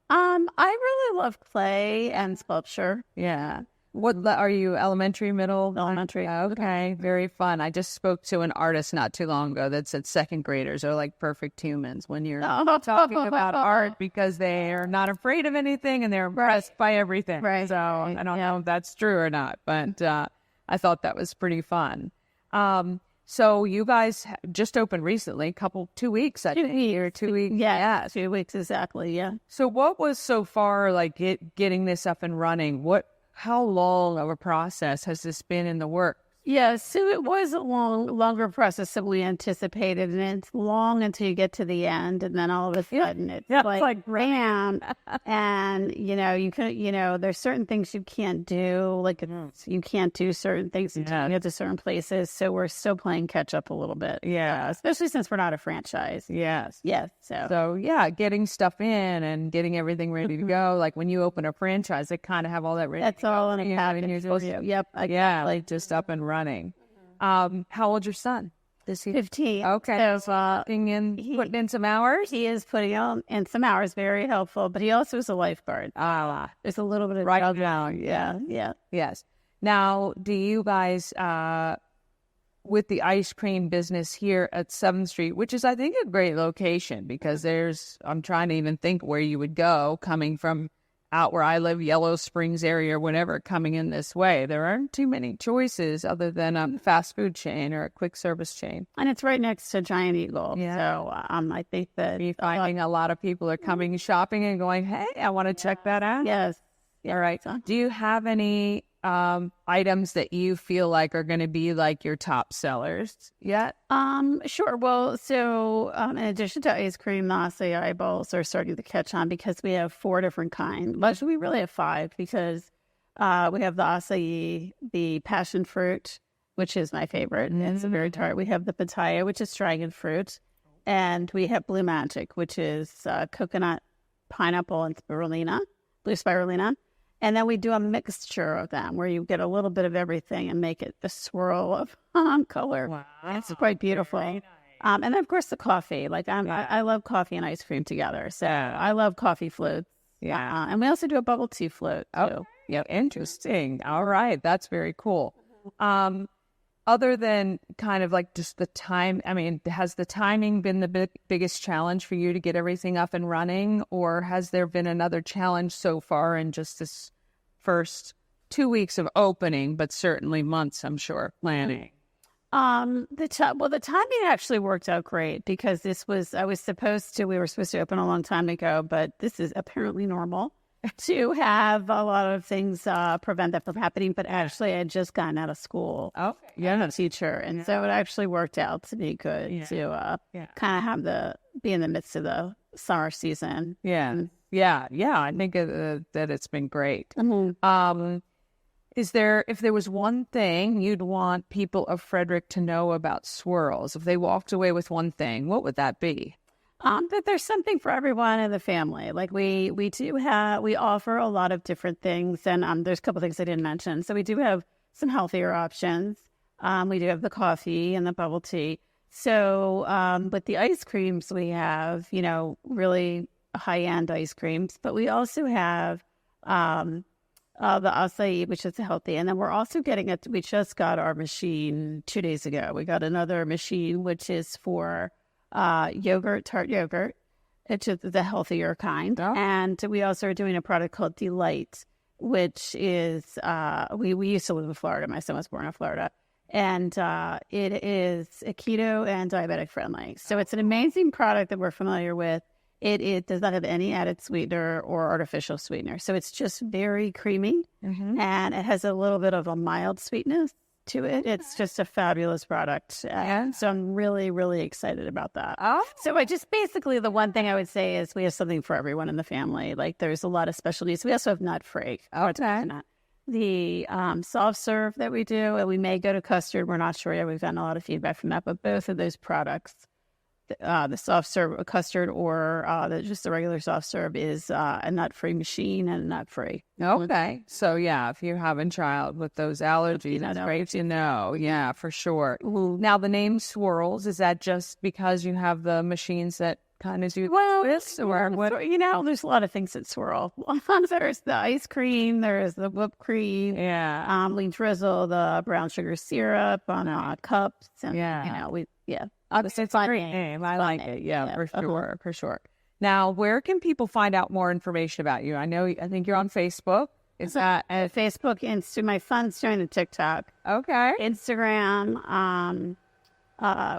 I really love play and sculpture. Yeah. What are you? Elementary, middle? Elementary. Okay, very fun. I just spoke to an artist not too long ago that said second graders are like perfect humans when you're talking about art, because they are not afraid of anything and they're impressed by everything. Right. So I don't know if that's true or not, but I thought that was pretty fun. So you guys just opened recently, 2 weeks, I think. 2 weeks. 2 weeks. Yeah, 2 weeks exactly. Yeah. So what was so far like getting this up and running? How long of a process has this been in the work? Yeah, so it was a longer process than we anticipated, and it's long until you get to the end, and then all of a sudden it's like bam, and you can there's certain things you can't do, like you can't do certain things until you get to certain places. So we're still playing catch up a little bit, especially since we're not a franchise. Yes. So getting stuff in and getting everything ready to go. Like when you open a franchise, they kind of have all that ready. That's all in a package for you. Yep. Like just up and running. How old's your son? Is he 15? Okay. So putting in some hours? He is putting in some hours, very helpful, but he also is a lifeguard. There's a little bit of right now. Yeah. Yes. Now, do you guys, with the ice cream business here at 7th Street, which is, I think, a great location because I'm trying to even think where you would go coming from out where I live, Yellow Springs area or whatever, coming in this way. There aren't too many choices other than a fast food chain or a quick service chain. And it's right next to Giant Eagle. Yeah. So I think that you're finding a lot of people are coming shopping and going, hey, I want to check that out. Yes. All right. Do you have any items that you feel like are going to be like your top sellers yet? Sure. Well, so in addition to ice cream, the acai bowls are starting to catch on because we have 4 different kinds. Actually, we really have 5 because we have the acai, the passion fruit, which is my favorite. It's very tart. We have the pitaya, which is dragon fruit, and we have blue magic, which is coconut, pineapple, and spirulina, blue spirulina. And then we do a mixture of them where you get a little bit of everything and make it the swirl of color. Wow. It's quite beautiful. Nice. And then, of course, the coffee. Like I love coffee and ice cream together. So I love coffee floats. Yeah. And we also do a bubble tea float. Oh, yeah. Interesting. All right. That's very cool. Other than kind of like just the time, I mean, has the timing been the biggest challenge for you to get everything up and running? Or has there been another challenge so far in just this first 2 weeks of opening, but certainly months, I'm sure, planning? The timing actually worked out great because we were supposed to open a long time ago, but this is apparently normal. to have a lot of things prevent that from happening. But actually, I had just gotten out of school. Okay. I'm a teacher, and so it actually worked out to be good to kind of be in the midst of the summer season. Yeah. I think that it's been great. Mm-hmm. If there was one thing you'd want people of Frederick to know about Swirls, if they walked away with one thing, what would that be? That there's something for everyone in the family. Like we offer a lot of different things, and there's a couple things I didn't mention. So we do have some healthier options. We do have the coffee and the bubble tea. So with the ice creams, we have really high-end ice creams, but we also have the acai, which is healthy, and then we're also getting it. We just got our machine 2 days ago. We got another machine which is for tart yogurt, which is the healthier kind. And we also are doing a product called Delight, which is we used to live in Florida. My son was born in Florida, and it is a keto and diabetic friendly. So it's an amazing product that we're familiar with. It does not have any added sweetener or artificial sweetener, so it's just very creamy, and it has a little bit of a mild sweetness to it. It's just a fabulous product. So I'm really, really excited about that. So basically the one thing I would say is we have something for everyone in the family. Like there's a lot of specialties. We also have nut-free. The soft serve that we do, and we may go to custard. We're not sure yet. We've gotten a lot of feedback from that, but both of those products, the soft serve custard or just the regular soft serve, is a nut-free machine and nut-free. Okay. So, if you're having a child with those allergies, that's great to know. Yeah, for sure. Now, the name Swirls, is that just because you have the machines that kind of do this? Or what? There's a lot of things that swirl. There's the ice cream, there's the whipped cream, lean drizzle, the brown sugar syrup on cups. And, It's a great name. I like it. Yeah, for sure. Now, where can people find out more information about you? I think you're on Facebook. Is that Facebook? My son's doing the TikTok. Okay. Instagram.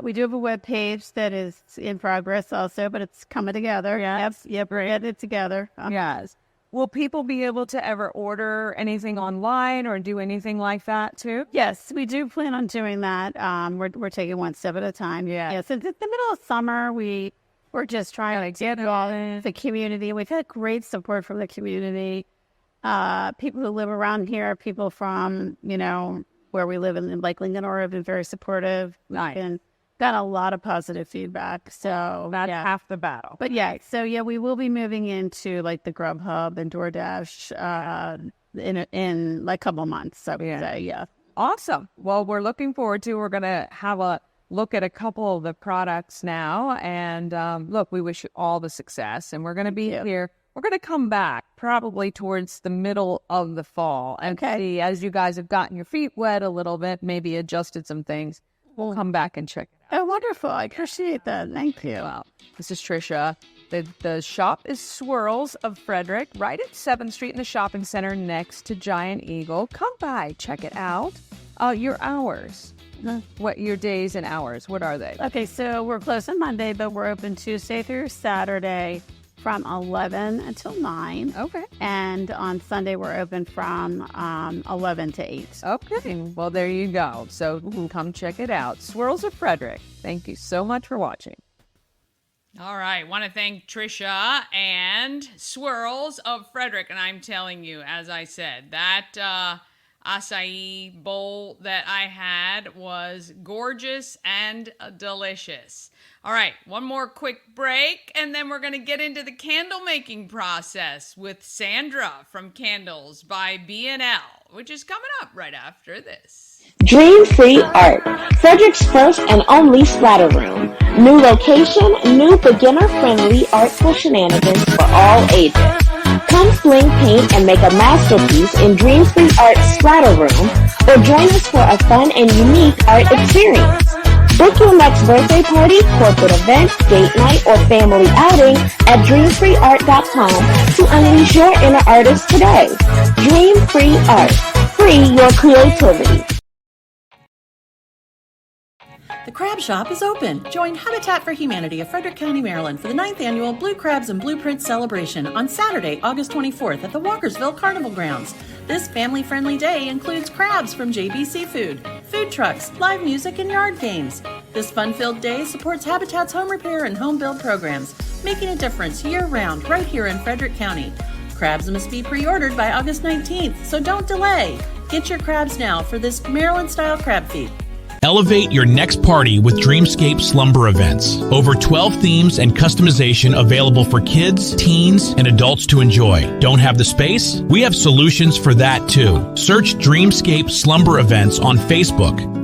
We do have a web page that is in progress also, but it's coming together. Yep, we're getting it together. Yes. Will people be able to ever order anything online or do anything like that too? Yes, we do plan on doing that. We're taking one step at a time. Yeah. Since it's the middle of summer, we're just trying to get all in the community. We've had great support from the community. People who live around here, people from where we live in like Lincoln, or have been very supportive. Nice. And got a lot of positive feedback. So that's half the battle. But we will be moving into like the Grubhub and DoorDash in like a couple months. So Awesome. Well, we're looking forward to. We're gonna have a look at a couple of the products now, and we wish you all the success. And we're gonna be here. We're going to come back probably towards the middle of the fall and see, as you guys have gotten your feet wet a little bit, maybe adjusted some things. We'll come back and check it out. Oh, wonderful. I appreciate that. Thank you. Well, this is Tricia. The shop is Swirls of Frederick, right at 7th Street in the shopping center next to Giant Eagle. Come by. Check it out. Your hours. What your days and hours? What are they? Okay, so we're closed on Monday, but we're open Tuesday through Saturday from 11 until 9. Okay. And on Sunday, we're open from 11 to 8. Okay. Well, there you go. So come check it out. Swirls of Frederick. Thank you so much for watching. All right. Want to thank Tricia and Swirls of Frederick. And I'm telling you, as I said, that acai bowl that I had was gorgeous and delicious. All right, one more quick break, and then we're going to get into the candle making process with Sandra from Candles by B&L, which is coming up right after this. Dream Free Art, Frederick's first and only splatter room. New location, new beginner-friendly artful shenanigans for all ages. Come sling paint and make a masterpiece in Dream Free Art Splatter Room, or join us for a fun and unique art experience. Book your next birthday party, corporate event, date night, or family outing at dreamfreeart.com to unleash your inner artist today. Dream Free Art. Free your creativity. The Crab Shop is open. Join Habitat for Humanity of Frederick County, Maryland for the 9th annual Blue Crabs and Blueprints celebration on Saturday, August 24th at the Walkersville Carnival Grounds. This family-friendly day includes crabs from JB Seafood, food trucks, live music, and yard games. This fun-filled day supports Habitat's home repair and home build programs, making a difference year-round right here in Frederick County. Crabs must be pre-ordered by August 19th, so don't delay. Get your crabs now for this Maryland-style crab feed. Elevate your next party with Dreamscape Slumber Events. Over 12 themes and customization available for kids, teens, and adults to enjoy. Don't have the space? We have solutions for that too. Search Dreamscape Slumber Events on Facebook.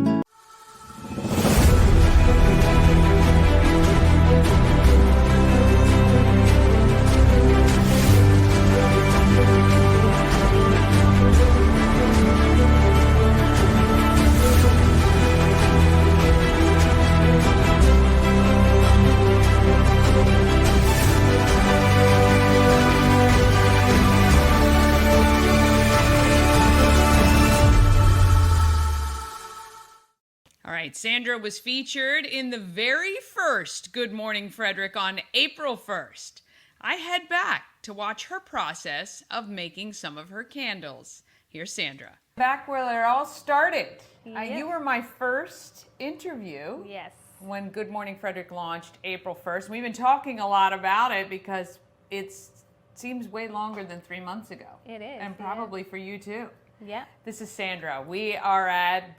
Sandra was featured in the very first Good Morning Frederick on April 1st. I head back to watch her process of making some of her candles. Here's Sandra. Back where it all started. Yes. You were my first interview. Yes. When Good Morning Frederick launched April 1st. We've been talking a lot about it because it seems way longer than 3 months ago. It is. And probably for you too. Yeah. This is Sandra. We are at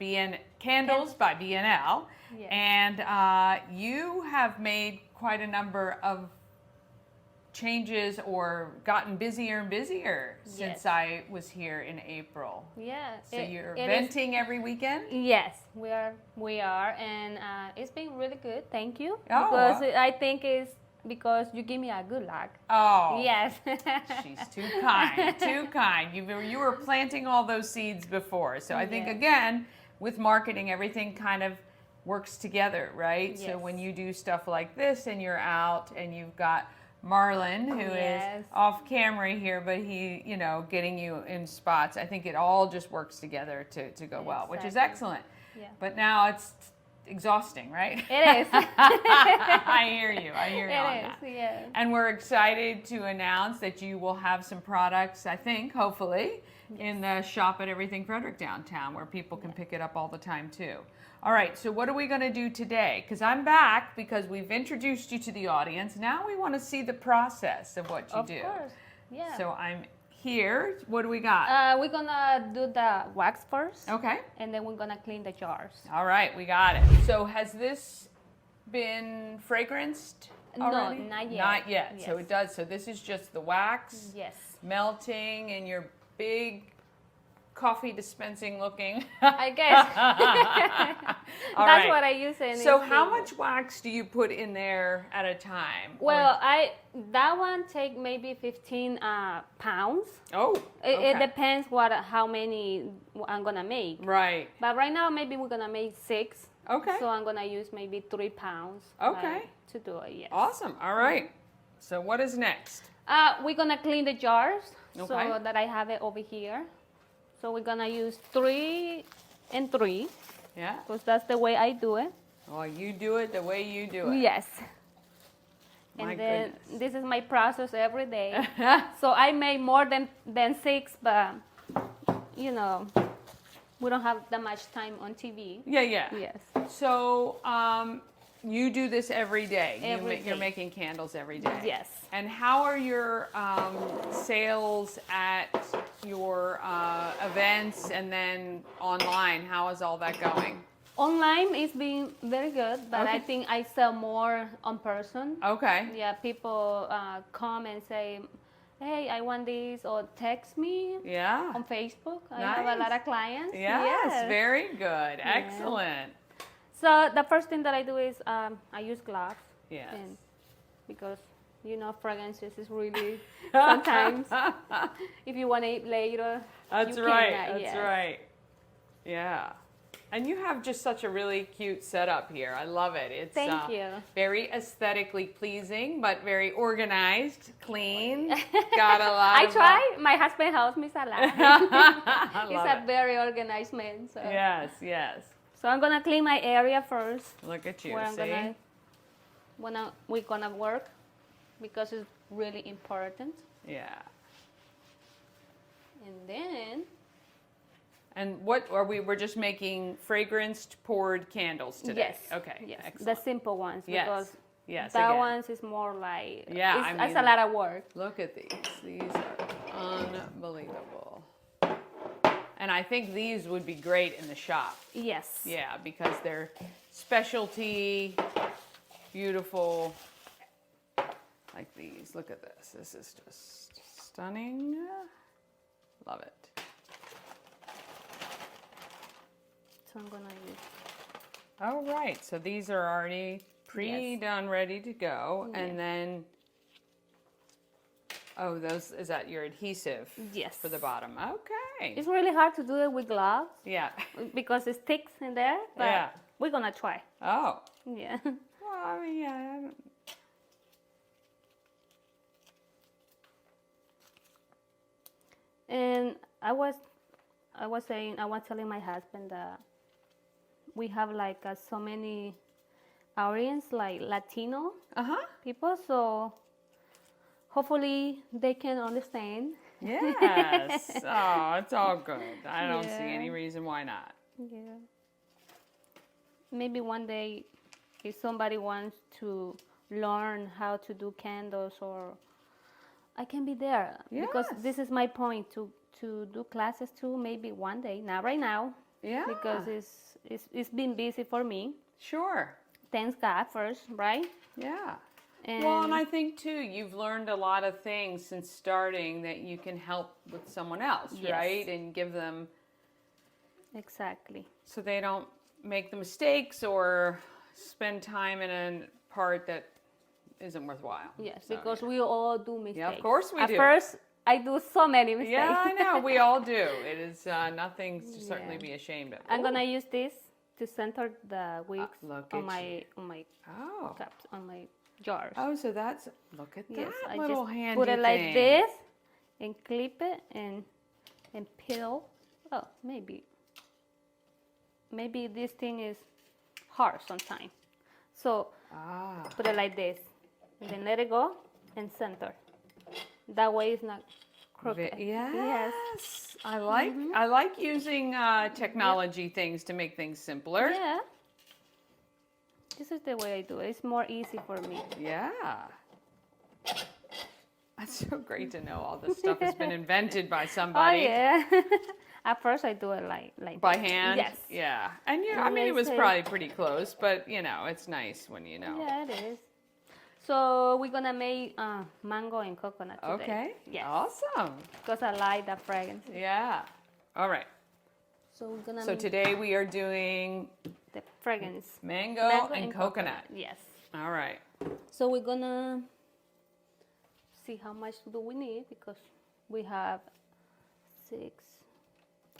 Candles by BNL, Yes. and you have made quite a number of changes or gotten busier and busier since Yes. I was here in April. Yeah. So you're venting every weekend? Yes, we are, and it's been really good. Thank you. Oh. Because I think it's because you give me a good luck. Oh. Yes. She's too kind, too kind. You were planting all those seeds before. So I think, Yes. again, with marketing, everything kind of works together, right? So Yes. when you do stuff like this and you're out and you've got Marlon, who Yes. is off camera here, but he, getting you in spots, I think it all just works together to go well, which is Exactly. excellent. Yeah. But now it's exhausting, right? It is. I hear you on It that. is, yeah. And we're excited to announce that you will have some products, I think, hopefully, in the shop at Everything Frederick downtown, where people can pick it up all the time too. All right, so what are we going to do today? Because I'm back because we've introduced you to the audience. Now we want to see the process of what you do. Of course, yeah. So I'm here. What do we got? We're gonna do the wax first. Okay. And then we're gonna clean the jars. All right, we got it. So has this been fragranced already? No, not yet. Not yet. Yes. So it does. So this is just the wax Yes. melting in your big coffee dispensing looking. I guess. All That's right. what I use in So this how thing. much wax do you put in there at a time? Well, that one take maybe 15 pounds. Oh, It okay. depends how many I'm gonna make. Right. But right now maybe we're gonna make 6. Okay. So I'm gonna use maybe 3 pounds. Okay. To do it. Yes. Awesome. All right. So what is next? We're gonna clean the jars Okay. so that I have it over here. So we're gonna use 3 and 3 Yeah. because that's the way I do it. Well, you do it the way you do it. Yes. My And then goodness. this is my process every day. So I make more than 6, but we don't have that much time on TV. Yeah, yeah. Yes. So you do this every day. Every You're day. making candles every day. Yes. And how are your sales at your events and then online? How is all that going? Online is being very good, but I Okay. think I sell more on person. Okay. Yeah, people come and say, hey, I want this, or text me Yeah. on Facebook. I have a Nice. lot of clients. Yes, very good. Excellent. So the first thing that I do is I use gloves. Yes. And because, fragrances is really sometimes, if you want to eat later, That's you right. cannot, That's yes. right. Yeah. And you have just such a really cute setup here. I love it. It's Thank you. very aesthetically pleasing, but very organized, clean. Got a lot I of try. My husband helps me a lot. I He's love a it. very organized man. So. Yes, yes. So I'm gonna clean my area first. Look at you, Where I'm see? we're gonna work because it's really important. Yeah. And then And what are we? We're just making fragranced poured candles today. yes, Okay. yes, Excellent. the simple ones Yes. because Yes. that again. ones is more like Yeah, it's a lot of work. Look at these. These are unbelievable. And I think these would be great in the shop. Yes. Yeah, because they're specialty, beautiful, like these. Look at this. This is just stunning. Love it. So I'm gonna use. All right, so these are already pre-done, ready to go, and then. Oh, those is that your adhesive? Yes. For the bottom. Okay. It's really hard to do it with gloves. Yeah. Because it sticks in there. But Yeah. we're gonna try. Oh. Yeah. Well, I mean, yeah. I don't... And I was telling my husband that we have like so many audience, like Latino people, so hopefully they can understand. Yes. Oh, it's all good. I don't see Yeah. any reason why not. Yeah. Maybe one day, if somebody wants to learn how to do candles, or I can be there because Yes. this is my point to do classes too. Maybe one day, not right now. Yeah. Because it's been busy for me. Sure. Thanks God first, right? Yeah. And Well, and I think too, you've learned a lot of things since starting that you can help with someone else, Yes. right? And give them exactly. so they don't make the mistakes or spend time in a part that isn't worthwhile. Yes, So, because yeah. we all do mistakes. Yeah, of course we At do. first, I do so many mistakes. Yeah, I know. We all do. It is nothing to certainly Yeah. be ashamed of. I'm Ooh. gonna use this to center the wicks look on at my Oh. cups, on my jars. Oh, so that's look at Yes, that I little just handy put it like thing. this and clip it and peel. Oh, maybe this thing is hard sometimes. So put it like this, and then let it go and center. That way it's not crooked. Yes. I like using technology things to make things simpler. Yeah. This is the way I do it. It's more easy for me. Yeah. That's so great to know all this stuff has been invented by Oh somebody. yeah. At first I do it like By this. hand? Yes. Yeah. And yeah, I And mean, they it was say- probably pretty close, but you know, it's nice when you know. Yeah, it is. So we're gonna make mango and coconut today. Okay. Yes. Awesome. Because I like the fragrance. Yeah. All right. So we're gonna So make today we are doing the fragrance. mango and coconut. Yes. All right. So we're gonna see how much do we need because we have 6.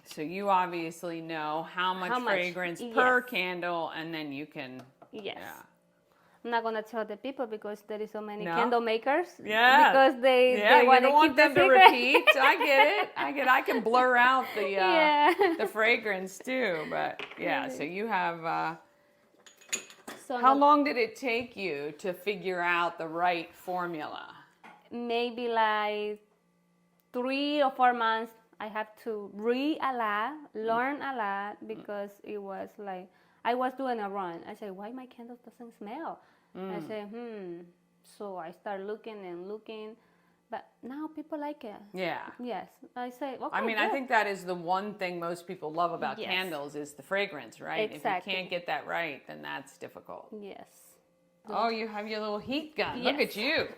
So you obviously know how much fragrance per candle, and then you can. Yes. Yeah. I'm not gonna tell the people because there is so many No? candle makers. Yeah. Because they you want don't to want keep the them to secret. repeat. I get it. I can blur out the Yeah. the fragrance too, but yeah. So you have. So How long did it take you to figure out the right formula? Maybe like 3 or 4 months. I have to read a lot, learn a lot because it was like I was doing a run. I said, why my candle doesn't smell? I said, So I start looking and looking, but now people like it. Yeah. Yes. I say, okay. I mean, I good. think that is the one thing most people love about Yes. candles is the fragrance, right? Exactly. If you can't get that right, then that's difficult. Yes. Oh, you have your little heat gun. Look Yes. at you.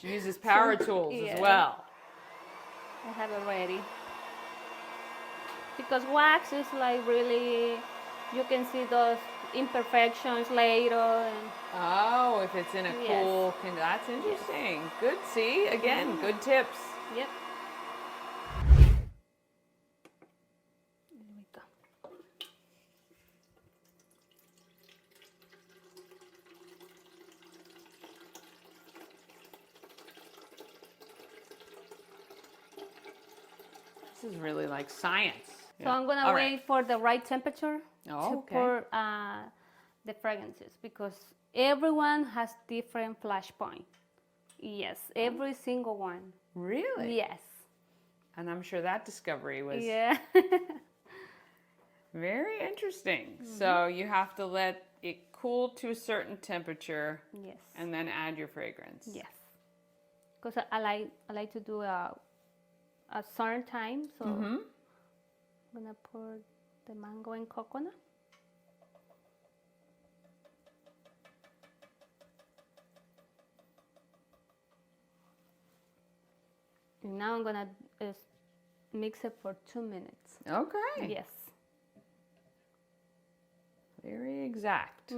She uses power tools yeah. as well. I have it ready. Because wax is like really, you can see those imperfections later. And Oh, if it's in a Yes. cool, that's interesting. Good, see? Again, good tips. Yep. There we go. This is really like science. So I'm gonna All wait right. for the right temperature to okay. pour the fragrances because everyone has different flash point. Yes, every single one. Really? Yes. And I'm sure that discovery was Yeah. very interesting. So you have to let it cool to a certain temperature Yes. and then add your fragrance. Yes. Because I like to do a certain time. So I'm gonna pour the mango and coconut. And now I'm gonna mix it for 2 minutes. Okay. Yes. Very exact.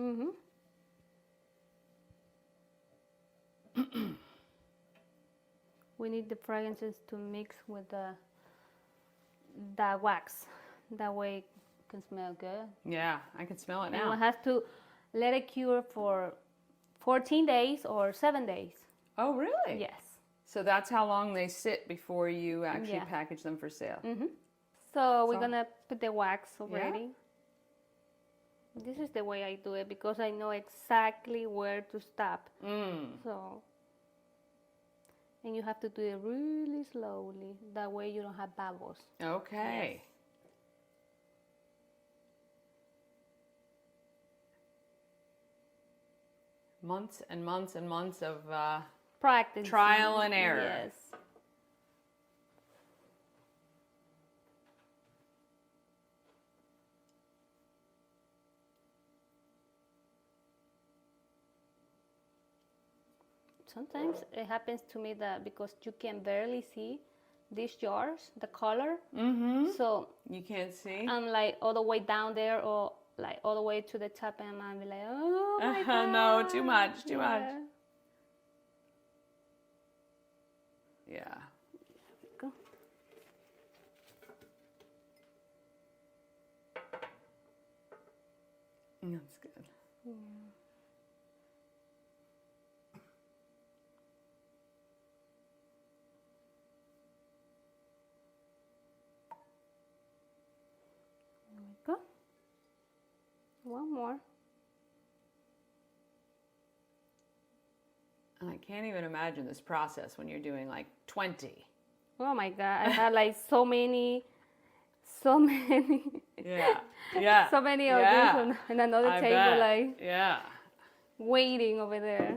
We need the fragrances to mix with the wax. That way it can smell good. Yeah, I can smell it And now. we have to let it cure for 14 days or 7 days. Oh, really? Yes. So that's how long they sit before you actually Yeah. package them for sale. So we're So- gonna put the wax already. This is the way I do it because I know exactly where to stop. So, and you have to do it really slowly. That way you don't have bubbles. Okay. Yes. Months and months and months of Practice. trial and error. Yes. Sometimes it happens to me that because you can barely see these jars, the color. So You can't see? I'm like all the way down there or like all the way to the top and I'm like, oh my God. No, too much, too much. Yeah. Yeah. Go. That's good. There we go. One more. And I can't even imagine this process when you're doing like 20. Oh my God. I had like so many. Yeah. Yeah. So many of Yeah. these on another I table, bet. like Yeah. waiting over there.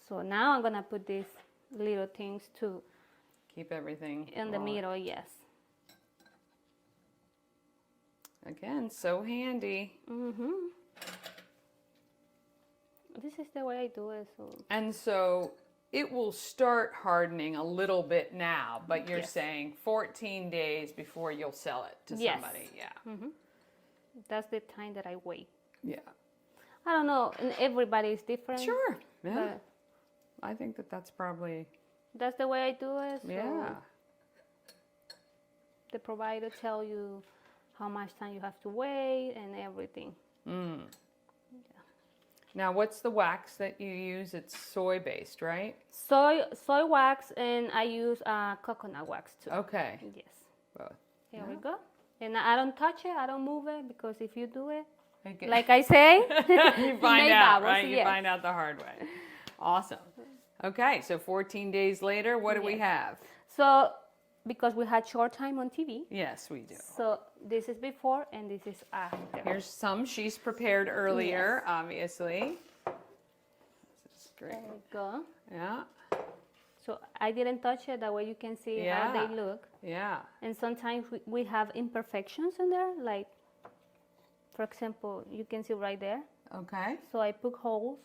So now I'm gonna put these little things too Keep everything in the rolling. middle. Yes. Again, so handy. This is the way I do it. So And so it will start hardening a little bit now, but you're Yes. saying 14 days before you'll sell it to Yes. somebody. Yeah. that's the time that I wait. Yeah. I don't know. And everybody is different. Sure. Yeah. But I think that that's probably, that's the way I do it. So yeah. the provider tell you how much time you have to wait and everything. Now, what's the wax that you use? It's soy based, right? Soy wax, and I use coconut wax too. Okay. Yes. Both. Here we go. And I don't touch it. I don't move it because if you do it, Okay. like I say, you find make out, bubbles, right? You yes. find out the hard way. Awesome. Okay, so 14 days later, what do we Yes. have? So because we had short time on TV, Yes, we do. so this is before and this is after. Here's some she's prepared earlier, obviously. This is great. There we go. Yeah, So I didn't touch it. That way you can see how Yeah. they look. yeah. And sometimes we have imperfections in there. Like, for example, you can see right there. Okay. So I poke holes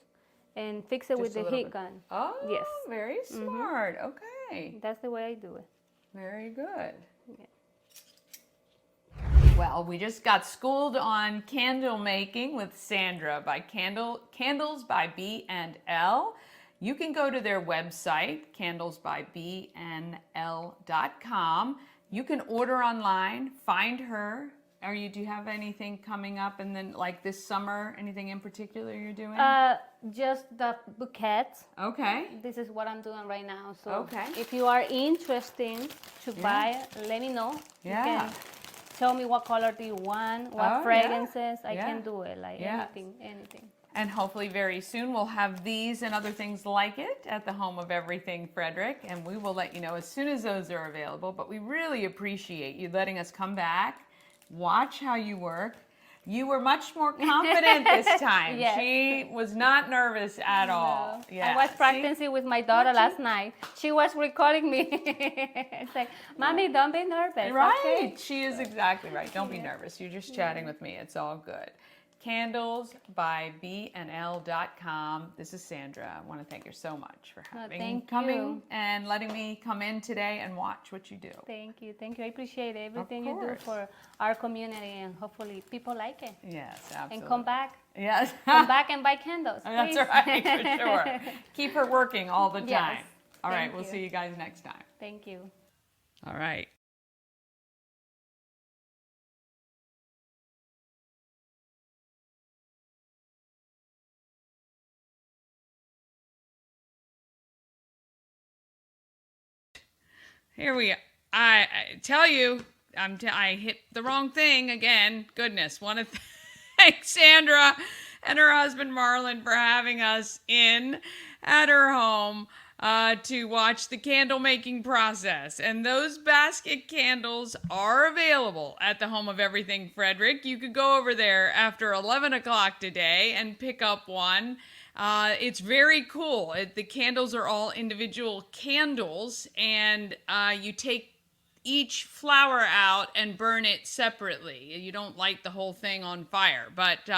and fix it with Just a the little heat bit. gun. Oh, Yes. very smart. Okay, That's the way I do it. very good. Yeah. Well, we just got schooled on candle making with Sandra by Candles by B&L. You can go to their website, candlesbybnl.com. You can order online, find her do you have anything coming up, and then like this summer, anything in particular you're doing? Just the bouquets. Okay. This is what I'm doing right now. So Okay. if you are interested to buy, let me know. Yeah. You can tell me what color do you want, what fragrances. I can do it, like anything. And hopefully very soon we'll have these and other things like it at the home of Everything Frederick, and we will let you know as soon as those are available. But we really appreciate you letting us come back, watch how you work. You were much more confident this time. Yes. She was not nervous at all. Yeah. I was practicing with my daughter last night. She was recording me. It's like, Mommy, don't be nervous. Right. Okay? She is exactly right. Don't be nervous. You're just chatting with me. It's all good. candlesbybnl.com. This is Sandra. I want to thank you so much for coming and letting me come in today and watch what you do. Thank you. I appreciate everything you do for our community, and hopefully people like it. Yes, absolutely. And come back. Yes. Come back and buy candles. That's right, for sure. Keep her working all the time. Yes. All right, Thank we'll you. see you guys next time. Thank you. All right. Here we are. I tell you, I hit the wrong thing again. Goodness, want to thank Sandra and her husband Marlon for having us in at her home to watch the candle making process. And those basket candles are available at the home of Everything Frederick. You could go over there after 11 o'clock today and pick up one. It's very cool. The candles are all individual candles, and you take each flower out and burn it separately. You don't light the whole thing on fire, but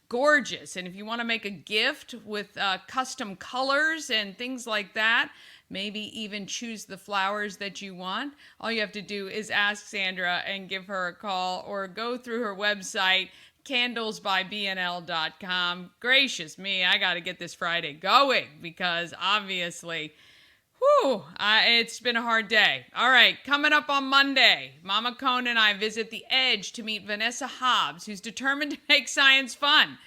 gorgeous. And if you want to make a gift with custom colors and things like that, maybe even choose the flowers that you want, all you have to do is ask Sandra and give her a call, or go through her website, candlesbybnl.com. Gracious me, I got to get this Friday going, because obviously, it's been a hard day. All right, coming up on Monday, Mama Cone and I visit the Edge to meet Vanessa Hobbs, who's determined to make science fun.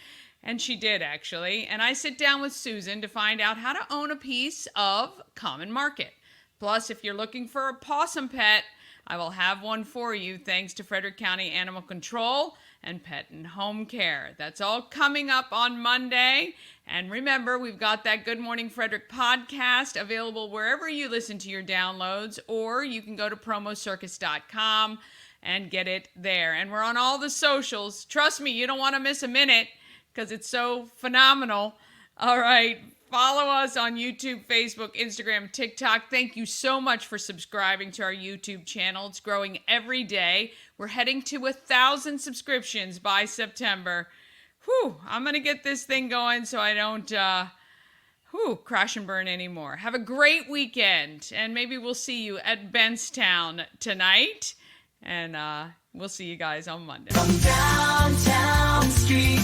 And she did, actually. And I sit down with Susan to find out how to own a piece of Common Market. Plus, if you're looking for a possum pet, I will have one for you, thanks to Frederick County Animal Control and Pet and Home Care. That's all coming up on Monday. And remember, we've got that Good Morning Frederick podcast available wherever you listen to your downloads, or you can go to promocircus.com and get it there. And we're on all the socials. Trust me, you don't want to miss a minute, because it's so phenomenal. All right. Follow us on YouTube, Facebook, Instagram, TikTok. Thank you so much for subscribing to our YouTube channel. It's growing every day. We're heading to 1,000 subscriptions by September. I'm going to get this thing going so I don't crash and burn anymore. Have a great weekend, and maybe we'll see you at Benstown tonight. And we'll see you guys on Monday. Downtown Street.